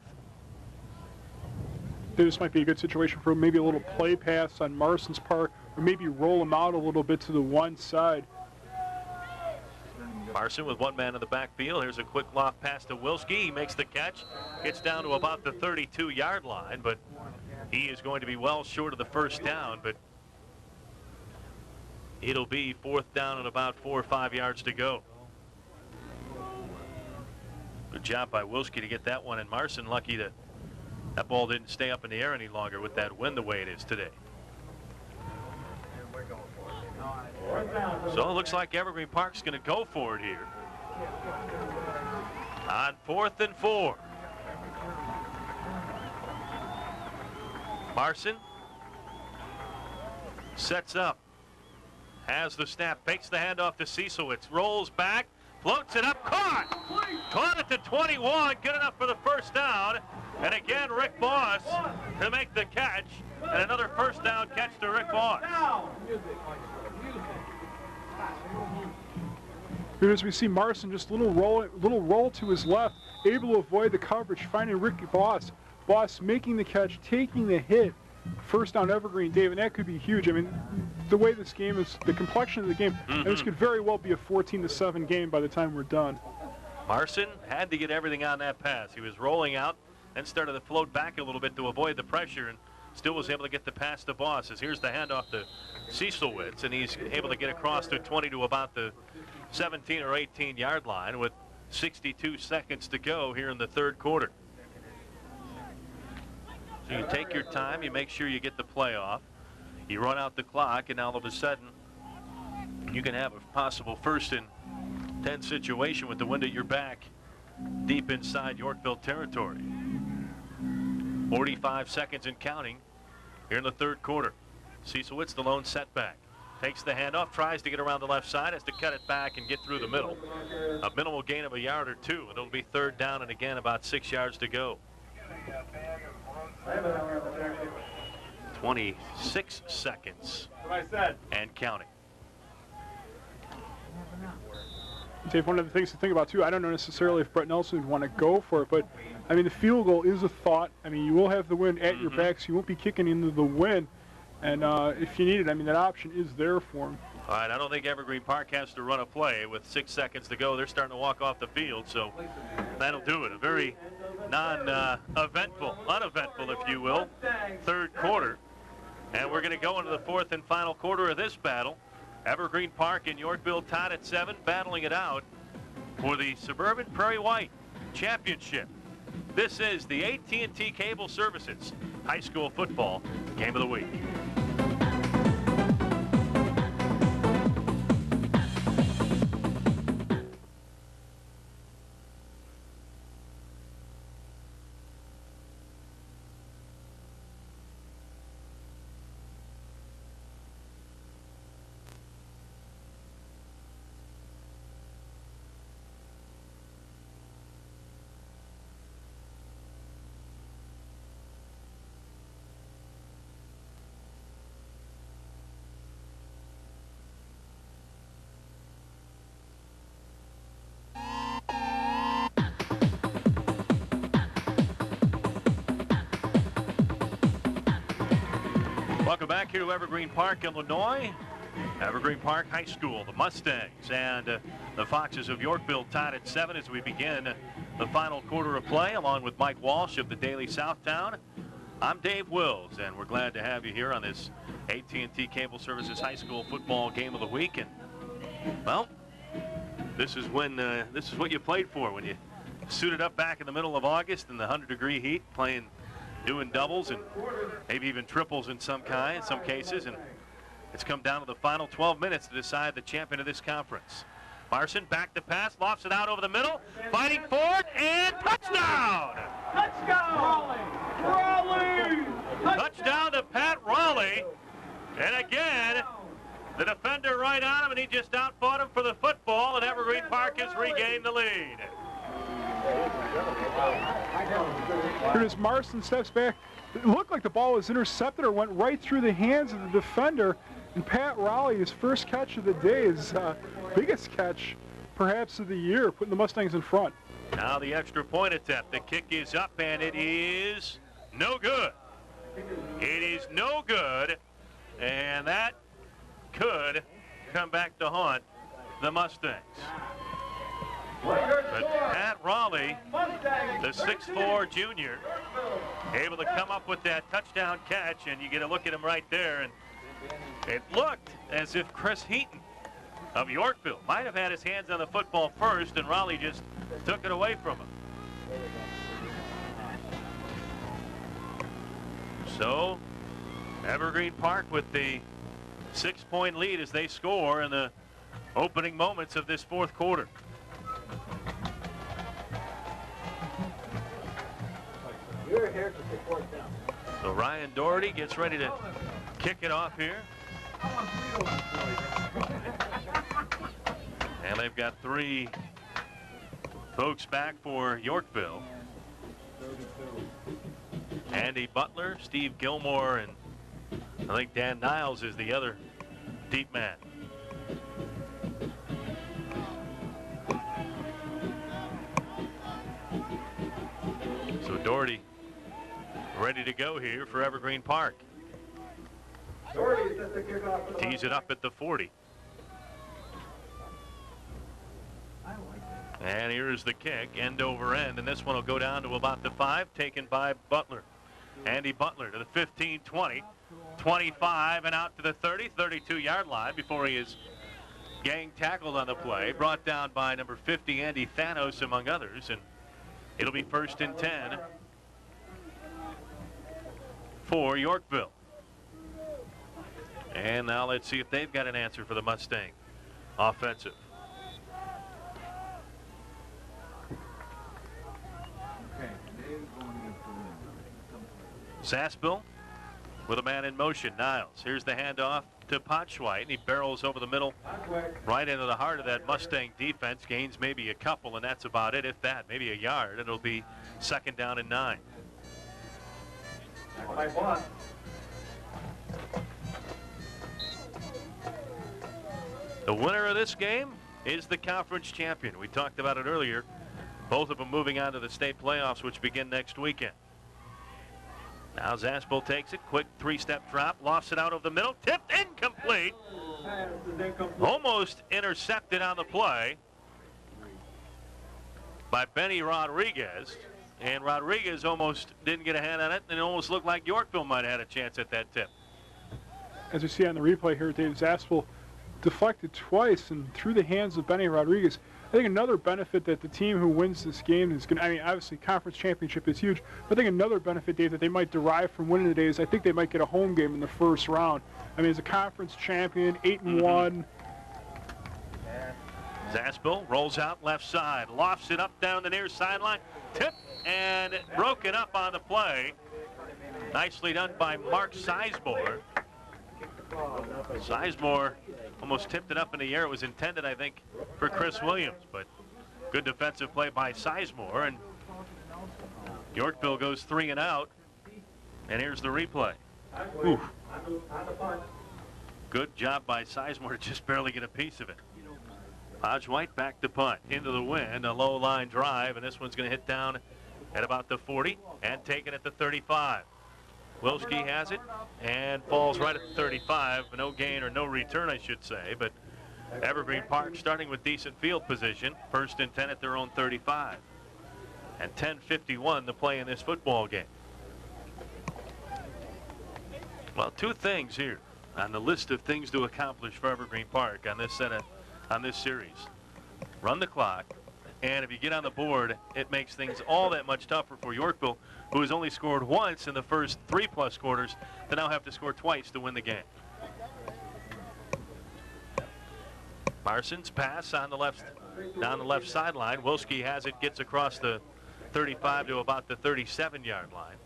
This might be a good situation for maybe a little play pass on Marson's part, or maybe roll him out a little bit to the one side.
Marson with one man in the backfield. Here's a quick loft pass to Wilski. He makes the catch. Gets down to about the 32-yard line, but he is going to be well short of the first down, but it'll be 4th down and about 4 or 5 yards to go. Good job by Wilski to get that one, and Marson lucky that that ball didn't stay up in the air any longer with that wind the way it is today. So it looks like Evergreen Park's going to go for it here on 4th and 4. Marson sets up, has the snap, fakes the handoff to Cecilwitz, rolls back, floats it up, caught at the 21, good enough for the first down, and again Rick Boss to make the catch, and another first down catch to Rick Boss.
Here as we see Marson, just little roll to his left, able to avoid the coverage, finding Rick Boss. Boss making the catch, taking the hit, first down Evergreen, Dave, and that could be huge. I mean, the way this game is, the complexion of the game, and this could very well be a 14-7 game by the time we're done.
Marson had to get everything on that pass. He was rolling out, then started to float back a little bit to avoid the pressure, and still was able to get the pass to Boss. As here's the handoff to Cecilwitz, and he's able to get across to 20 to about the 17 or 18-yard line with 62 seconds to go here in the third quarter. So you take your time, you make sure you get the play off, you run out the clock, and all of a sudden you can have a possible 1st and 10 situation with the wind at your back deep inside Yorkville territory. 45 seconds and counting here in the third quarter. Cecilwitz, the lone setback. Takes the handoff, tries to get around the left side, has to cut it back and get through the middle. A minimal gain of a yard or two, and it'll be 3rd down and again about 6 yards to go. 26 seconds and counting.
Dave, one of the things to think about too, I don't know necessarily if Brett Nelson would want to go for it, but I mean the field goal is a thought. I mean you will have the wind at your back, so you won't be kicking into the wind, and if you need it, I mean that option is there for him.
All right, I don't think Evergreen Park has to run a play with 6 seconds to go. They're starting to walk off the field, so that'll do it. A very uneventful, if you will, third quarter. And we're going to go into the 4th and final quarter of this battle. Evergreen Park and Yorkville tied at 7, battling it out for the Suburban Prairie White Championship. This is the AT&T Cable Services High School Football Game of the Week. Welcome back here to Evergreen Park, Illinois. Evergreen Park High School, the Mustangs and the Foxes of Yorkville tied at 7 as we begin the final quarter of play, along with Mike Walsh of the Daily Southtown. I'm Dave Wills, and we're glad to have you here on this AT&T Cable Services High School Football Game of the Week. And, well, this is what you played for when you suited up back in the middle of August in the 100-degree heat, doing doubles and maybe even triples in some cases, and it's come down to the final 12 minutes to decide the champion of this conference. Marson back to pass, lofts it out over the middle, fighting forward, and touchdown!
Touchdown! Raleigh!
Touchdown to Pat Raleigh, and again, the defender right on him, and he just outfought him for the football, and Evergreen Park has regained the lead.
Here as Marson steps back, it looked like the ball was intercepted or went right through the hands of the defender. And Pat Raleigh, his first catch of the day, his biggest catch perhaps of the year, putting the Mustangs in front.
Now the extra point attempt. The kick is up, and it is no good. It is no good, and that could come back to haunt the Mustangs. But Pat Raleigh, the 6'4" junior, able to come up with that touchdown catch, and you get a look at him right there, and it looked as if Chris Heaton of Yorkville might have had his hands on the football first, and Raleigh just took it away from him. So, Evergreen Park with the 6-point lead as they score in the opening moments of this fourth quarter.
You're here to support them.
So Ryan Doherty gets ready to kick it off here. And they've got 3 folks back for Yorkville. Andy Butler, Steve Gilmore, and I think Dan Niles is the other deep man. So Doherty ready to go here for Evergreen Park. Tees it up at the 40. And here's the kick, end over end, and this one will go down to about the 5, taken by Butler. Andy Butler to the 15, 20, 25, and out to the 30, 32-yard line before he is gang tackled on the play, brought down by number 50, Andy Thanos, among others, and it'll be 1st and 10 for Yorkville. And now let's see if they've got an answer for the Mustang offensive. Sassville with a man in motion. Niles. Here's the handoff to Potschweit, and he barrels over the middle right into the heart of that Mustang defense. Gains maybe a couple, and that's about it, if that, maybe a yard. It'll be 2nd down and 9. The winner of this game is the conference champion. We talked about it earlier. Both of them moving on to the state playoffs, which begin next weekend. Now Zaspel takes it, quick 3-step drop, lofts it out of the middle, tipped, incomplete. Almost intercepted on the play by Benny Rodriguez. And Rodriguez almost didn't get a hand on it, and it almost looked like Yorkville might have had a chance at that tip.
As we see on the replay here, Dave, Zaspel deflected twice and through the hands of Benny Rodriguez. I think another benefit that the team who wins this game is going to, I mean, obviously conference championship is huge, but I think another benefit, Dave, that they might derive from winning today is I think they might get a home game in the first round. I mean, as a conference champion, 8-1.
Zaspel rolls out left side, lofts it up down the near sideline, tip and broken up on the play. Nicely done by Mark Sizemore. Sizemore almost tipped it up in the air. It was intended, I think, for Chris Williams, but good defensive play by Sizemore, and Yorkville goes 3 and out. And here's the replay. Ooh. Good job by Sizemore to just barely get a piece of it. Hodge White back to punt into the wind, a low line drive, and this one's going to hit down at about the 40 and taken at the 35. Wilski has it and falls right at the 35. No gain or no return, I should say, but Evergreen Park starting with decent field position. 1st and 10 at their own 35. And 10:51 to play in this football game. Well, 2 things here on the list of things to accomplish for Evergreen Park on this series. Run the clock, and if you get on the board, it makes things all that much tougher for Yorkville, who has only scored once in the first 3+ quarters, to now have to score twice to win the game. Marson's pass on the left, down the left sideline. Wilski has it, gets across the 35 to about the 37-yard line.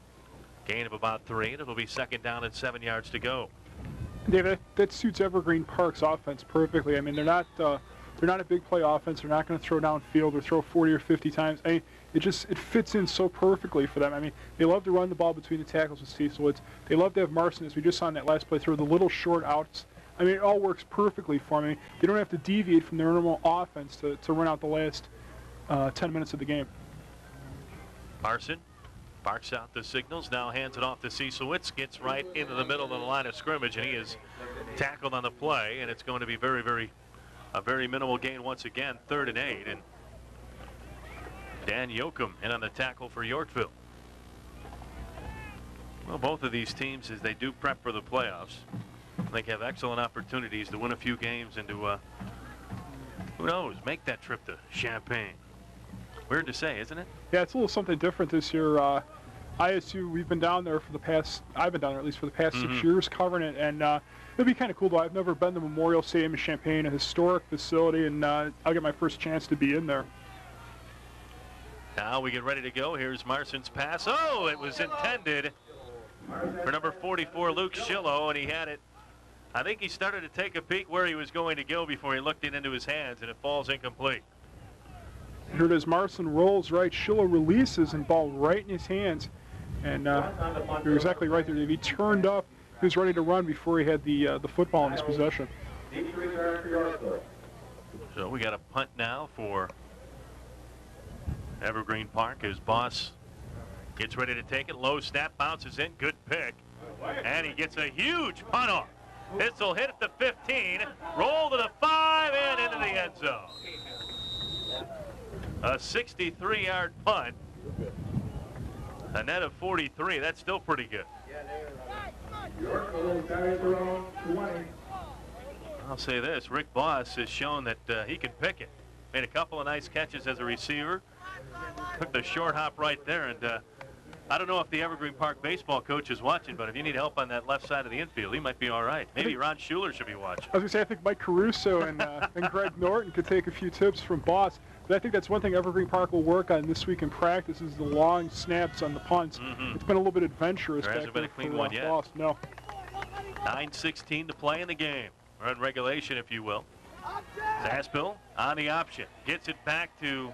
Gain of about 3, and it'll be 2nd down and 7 yards to go.
David, that suits Evergreen Park's offense perfectly. I mean, they're not a big play offense. They're not going to throw downfield or throw 40 or 50 times. I mean, it fits in so perfectly for them. I mean, they love to run the ball between the tackles with Cecil. They love to have Marson, as we just saw in that last play, throw the little short outs. I mean, it all works perfectly for them. I mean, they don't have to deviate from their normal offense to run out the last 10 minutes of the game.
Marson barks out the signals, now hands it off to Cecilwitz, gets right into the middle of the line of scrimmage, and he is tackled on the play, and it's going to be a very minimal gain once again, 3rd and 8, and Dan Yoakum in on the tackle for Yorkville. Well, both of these teams, as they do prep for the playoffs, I think have excellent opportunities to win a few games and to, who knows, make that trip to Champaign. Weird to say, isn't it?
Yeah, it's a little something different this year. ISU, we've been down there I've been down there at least for the past 6 years covering it, and it'll be kind of cool though. I've never been to Memorial Stadium in Champaign, a historic facility, and I'll get my first chance to be in there.
Now we get ready to go. Here's Marson's pass. Oh, it was intended for number 44, Luke Schillo, and he had it. I think he started to take a peek where he was going to go before he looked it into his hands, and it falls incomplete.
Here it is. Marson rolls right. Schillo releases and ball right in his hands. And you're exactly right there, Dave. He turned up. He was ready to run before he had the football in his possession.
So we got a punt now for Evergreen Park. His boss gets ready to take it. Low snap, bounces in. Good pick. And he gets a huge punt off. This will hit at the 15, roll to the 5, and into the end zone. A 63-yard punt. A net of 43. That's still pretty good. I'll say this. Rick Boss has shown that he can pick it. Made a couple of nice catches as a receiver. Took the short hop right there. And I don't know if the Evergreen Park baseball coach is watching, but if you need help on that left side of the infield, he might be all right. Maybe Ron Schuler should be watching.
I was going to say, I think Mike Caruso and Greg Norton could take a few tips from Boss. But I think that's one thing Evergreen Park will work on this week in practice is the long snaps on the punts. It's been a little bit adventurous.
There hasn't been a clean one yet.
Boss. No.
9:16 to play in the game, or in regulation, if you will. Zaspel on the option. Gets it back to,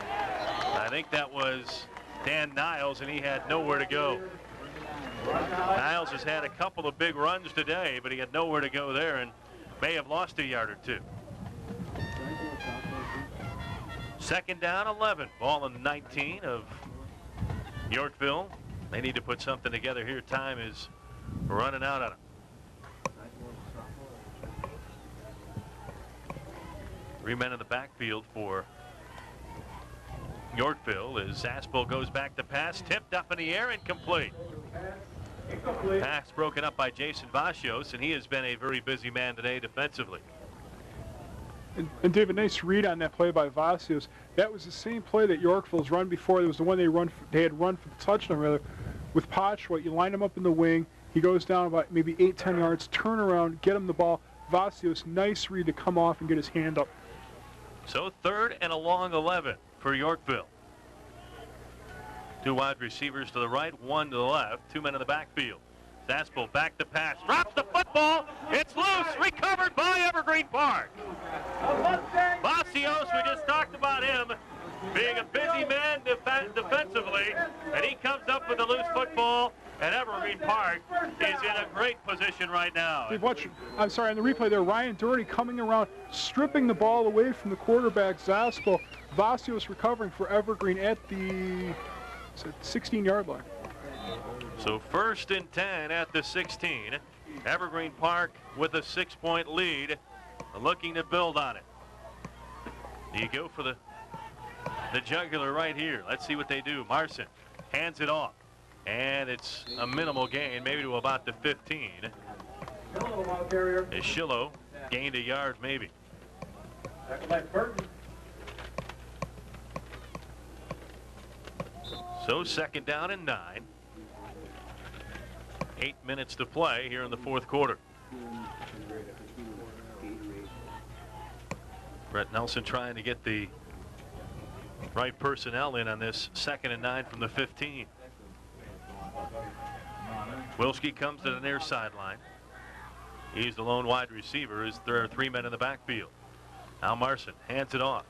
I think that was Dan Niles, and he had nowhere to go. Niles has had a couple of big runs today, but he had nowhere to go there and may have lost a yard or two. 2nd down, 11. Ball on 19 of Yorkville. They need to put something together here. Time is running out on them. Three men in the backfield for Yorkville as Zaspel goes back to pass. Tipped up in the air, incomplete. Pass broken up by Jason Vasios, and he has been a very busy man today defensively.
And David, nice read on that play by Vasios. That was the same play that Yorkville's run before. It was the one they had run for the touchdown, rather, with Potchwhite. You line him up in the wing. He goes down about maybe 8-10 yards, turn around, get him the ball. Vasios, nice read to come off and get his hand up.
So 3rd and a long 11 for Yorkville. 2 wide receivers to the right, 1 to the left, 2 men in the backfield. Zaspel back to pass, drops the football, it's loose, recovered by Evergreen Park. Vasios, we just talked about him being a busy man defensively, and he comes up with a loose football, and Evergreen Park is in a great position right now.
I'm sorry, on the replay there, Ryan Doherty coming around, stripping the ball away from the quarterback, Zaspel. Vasios recovering for Evergreen at the 16-yard line.
So 1st and 10 at the 16. Evergreen Park with a 6-point lead, looking to build on it. You go for the jugular right here. Let's see what they do. Marson hands it off, and it's a minimal gain, maybe to about the 15. As Shillo gained a yard, maybe. So 2nd down and 9. 8 minutes to play here in the 4th quarter. Brett Nelson trying to get the right personnel in on this 2nd and 9 from the 15. Wilski comes to the near sideline. He's the lone wide receiver as there are 3 men in the backfield. Now Marson hands it off.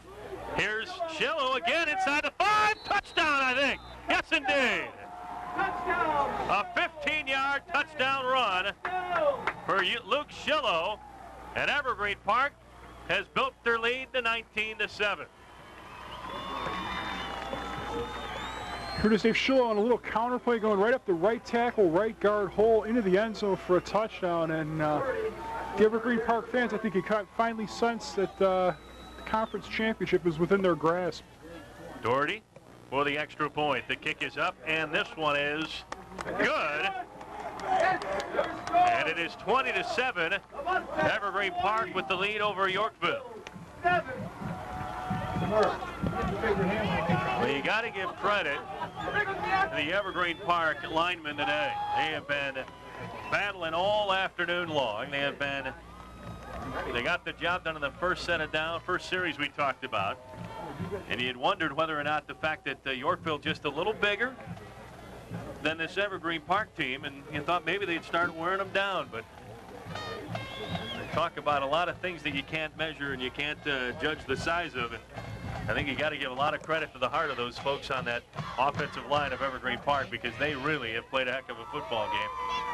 Here's Shillo again inside the 5. Touchdown, I think. Yes, indeed. A 15-yard touchdown run for Luke Shillo, and Evergreen Park has built their lead to 19-7.
Here's Dave Shillo on a little counter play going right up the right tackle, right guard hole into the end zone for a touchdown. And the Evergreen Park fans, I think, he finally sensed that the conference championship is within their grasp.
Doherty for the extra point. The kick is up, and this one is good. And it is 20-7. Evergreen Park with the lead over Yorkville. Well, you got to give credit to the Evergreen Park linemen today. They have been battling all afternoon long. They got the job done in the first series we talked about. And you had wondered whether or not the fact that Yorkville just a little bigger than this Evergreen Park team, and you thought maybe they'd start wearing them down. But they talk about a lot of things that you can't measure and you can't judge the size of. And I think you got to give a lot of credit to the heart of those folks on that offensive line of Evergreen Park, because they really have played a heck of a football game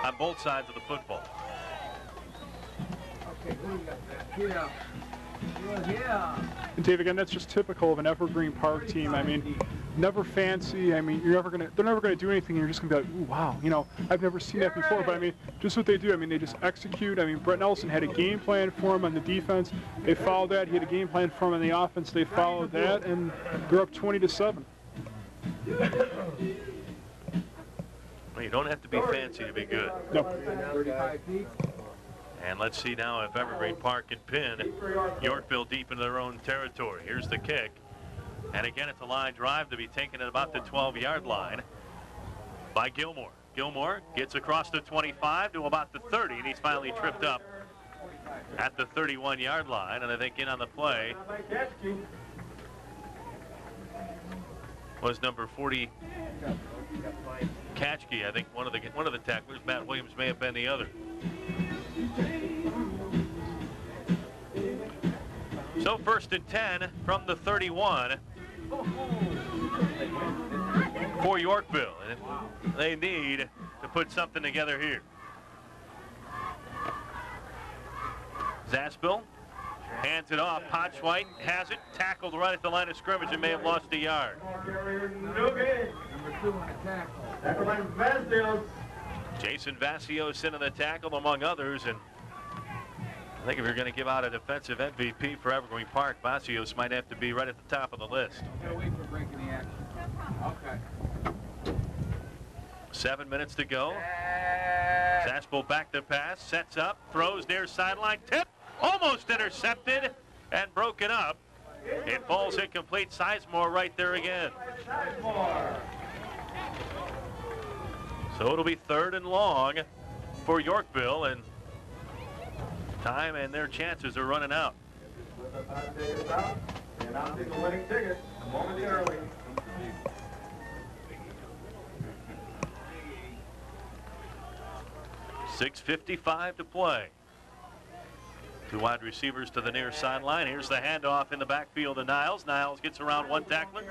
on both sides of the football.
Okay, who got that? Yeah.
And Dave, again, that's just typical of an Evergreen Park team. I mean, never fancy. I mean, they're never gonna do anything. You're just gonna be like, ooh, wow, you know, I've never seen that before. But I mean, just what they do. I mean, they just execute. I mean, Brett Nelson had a game plan for him on the defense. They followed that. He had a game plan for him on the offense. They followed that, and they're up 20-7.
Well, you don't have to be fancy to be good.
No.
35 feet.
And let's see now if Evergreen Park can pin Yorkville deep into their own territory. Here's the kick. And again, it's a line drive to be taken at about the 12-yard line by Gilmore. Gilmore gets across the 25 to about the 30, and he's finally tripped up at the 31-yard line. And I think in on the play was number 40, Katchke. I think one of the tacklers. Matt Williams may have been the other. So 1st and 10 from the 31 for Yorkville. And they need to put something together here. Zaspel hands it off. Potchwhite has it, tackled right at the line of scrimmage and may have lost a yard. Jason Vasios into the tackle, among others, and I think if you're going to give out a defensive MVP for Evergreen Park, Vasios might have to be right at the top of the list.
Wait for breaking the action. Okay.
7 minutes to go. Zaspel back to pass, sets up, throws near sideline, tip, almost intercepted, and broken up. It falls incomplete. Sizemore right there again. So it'll be 3rd and long for Yorkville, and time and their chances are running out.
Announcing the winning ticket momentarily.
6:55 to play. 2 wide receivers to the near sideline. Here's the handoff in the backfield to Niles. Niles gets around one tackler,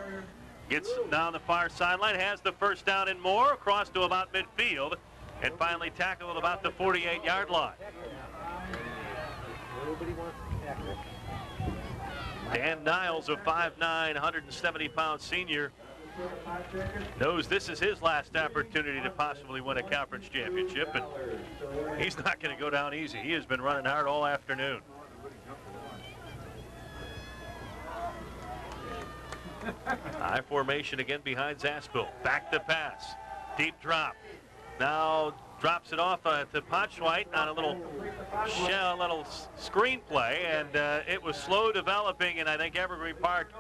gets down the far sideline, has the first down and more, across to about midfield, and finally tackled at about the 48-yard line. Dan Niles, a 5'9", 170-pound senior, knows this is his last opportunity to possibly win a conference championship, and he's not going to go down easy. He has been running hard all afternoon. High formation again behind Zaspel. Back to pass. Deep drop. Now drops it off to Potschweit on a little screen play, and it was slow developing, and I think Evergreen Park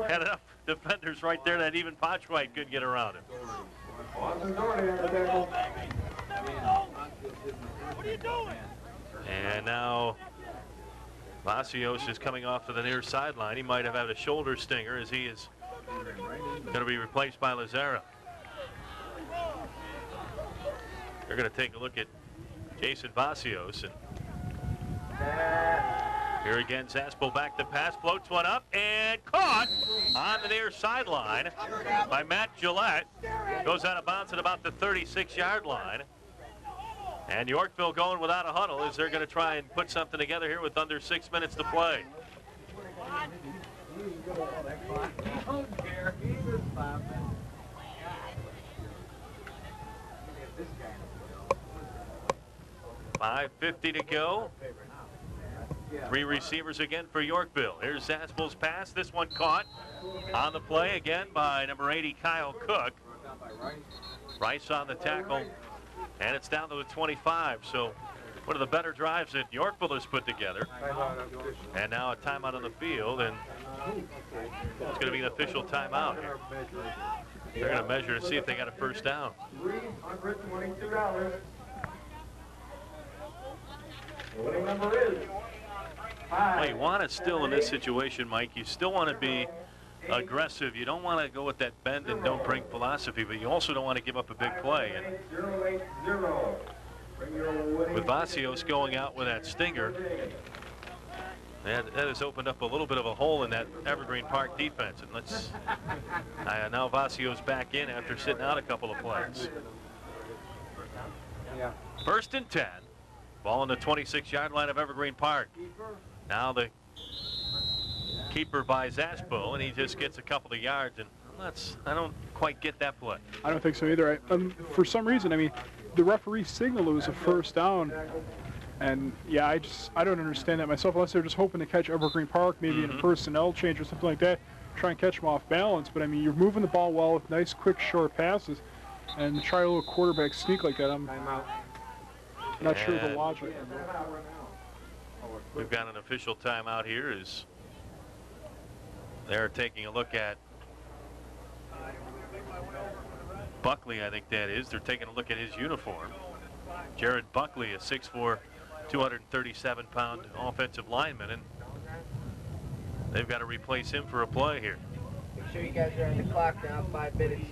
had enough defenders right there that even Potschweit couldn't get around him. And now Vasios is coming off to the near sideline. He might have had a shoulder stinger, as he is going to be replaced by Lazara. They're going to take a look at Jason Vasios. And here again, Zaspel back to pass, floats one up, and caught on the near sideline by Matt Gillette. Goes out of bounds at about the 36-yard line. And Yorkville going without a huddle as they're going to try and put something together here with under 6 minutes to play. $5:50 to go. 3 receivers again for Yorkville. Here's Zaspel's pass. This one caught on the play again by number 80, Kyle Cook. Rice on the tackle, and it's down to the 25. So one of the better drives that Yorkville has put together. And now a timeout on the field, and it's going to be an official timeout here. They're going to measure to see if they got a first down.
$322. The winning number is 5.
Well, you want to still, in this situation, Mike, you still want to be aggressive. You don't want to go with that bend and don't break philosophy, but you also don't want to give up a big play. And with Vasios going out with that stinger, that has opened up a little bit of a hole in that Evergreen Park defense. And now Vasios back in after sitting out a couple of plays. 1st and 10. Ball on the 26-yard line of Evergreen Park. Now the keeper by Zaspel, and he just gets a couple of yards, and I don't quite get that play.
I don't think so either. For some reason, I mean, the referee signaled it was a first down, and yeah, I don't understand that myself, unless they're just hoping to catch Evergreen Park, maybe in a personnel change or something like that, try and catch them off balance. But I mean, you're moving the ball well with nice, quick, short passes, and try a little quarterback sneak like that. I'm not sure of the logic.
We've got an official timeout here as they're taking a look at Buckley, I think that is. They're taking a look at his uniform. Jared Buckley, a 6'4", 237-pound offensive lineman, and they've got to replace him for a play here.
Make sure you guys are on the clock now, 5 minutes.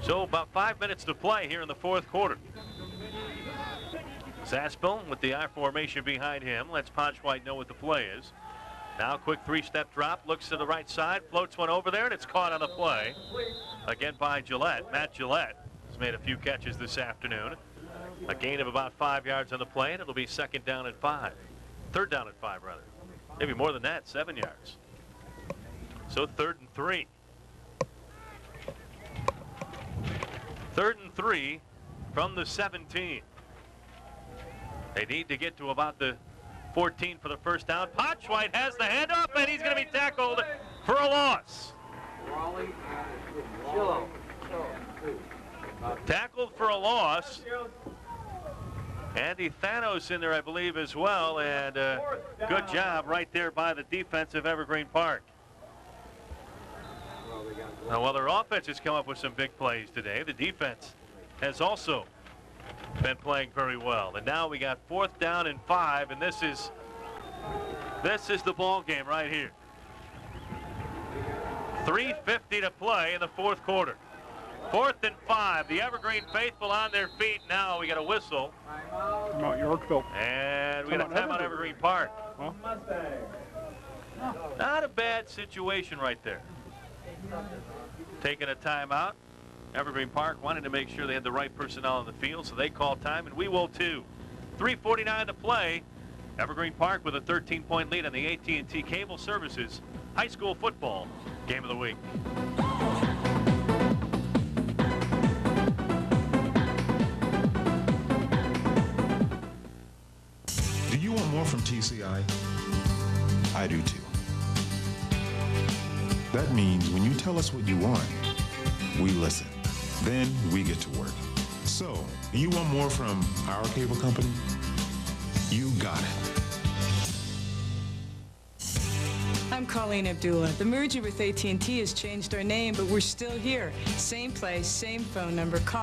So about 5 minutes to play here in the 4th quarter. Zaspel with the I formation behind him lets Potschweit know what the play is. Now quick 3-step drop, looks to the right side, floats one over there, and it's caught on the play. Again by Gillette. Matt Gillette has made a few catches this afternoon. A gain of about 5 yards on the play, and it'll be 2nd down and 5. 3rd down and 5, rather. Maybe more than that, 7 yards. So 3rd and 3. 3rd and 3 from the 17. They need to get to about the 14 for the first down. Potschweit has the handoff, and he's going to be tackled for a loss. Tackled for a loss. Andy Thanos in there, I believe, as well. And good job right there by the defense of Evergreen Park. Now, while their offense has come up with some big plays today, the defense has also been playing very well. And now we got 4th down and 5, and this is the ball game right here. 3:50 to play in the 4th quarter. 4th and 5. The Evergreen faithful on their feet. Now we got a whistle.
Timeout Yorkville.
And we got a timeout Evergreen Park.
Well,
not a bad situation right there. Taking a timeout. Evergreen Park wanted to make sure they had the right personnel on the field, so they called time, and we will too. 3:49 to play. Evergreen Park with a 13-point lead on the AT&T Cable Services High School Football Game of the Week.
Do you want more from TCI? I do too. That means when you tell us what you want, we listen. Then we get to work. So, you want more from our cable company? You got it.
I'm Colleen Abdullah. The merger with AT&T has changed our name, but we're still here. Same place, same phone number. Call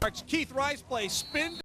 Keith Rice plays spin.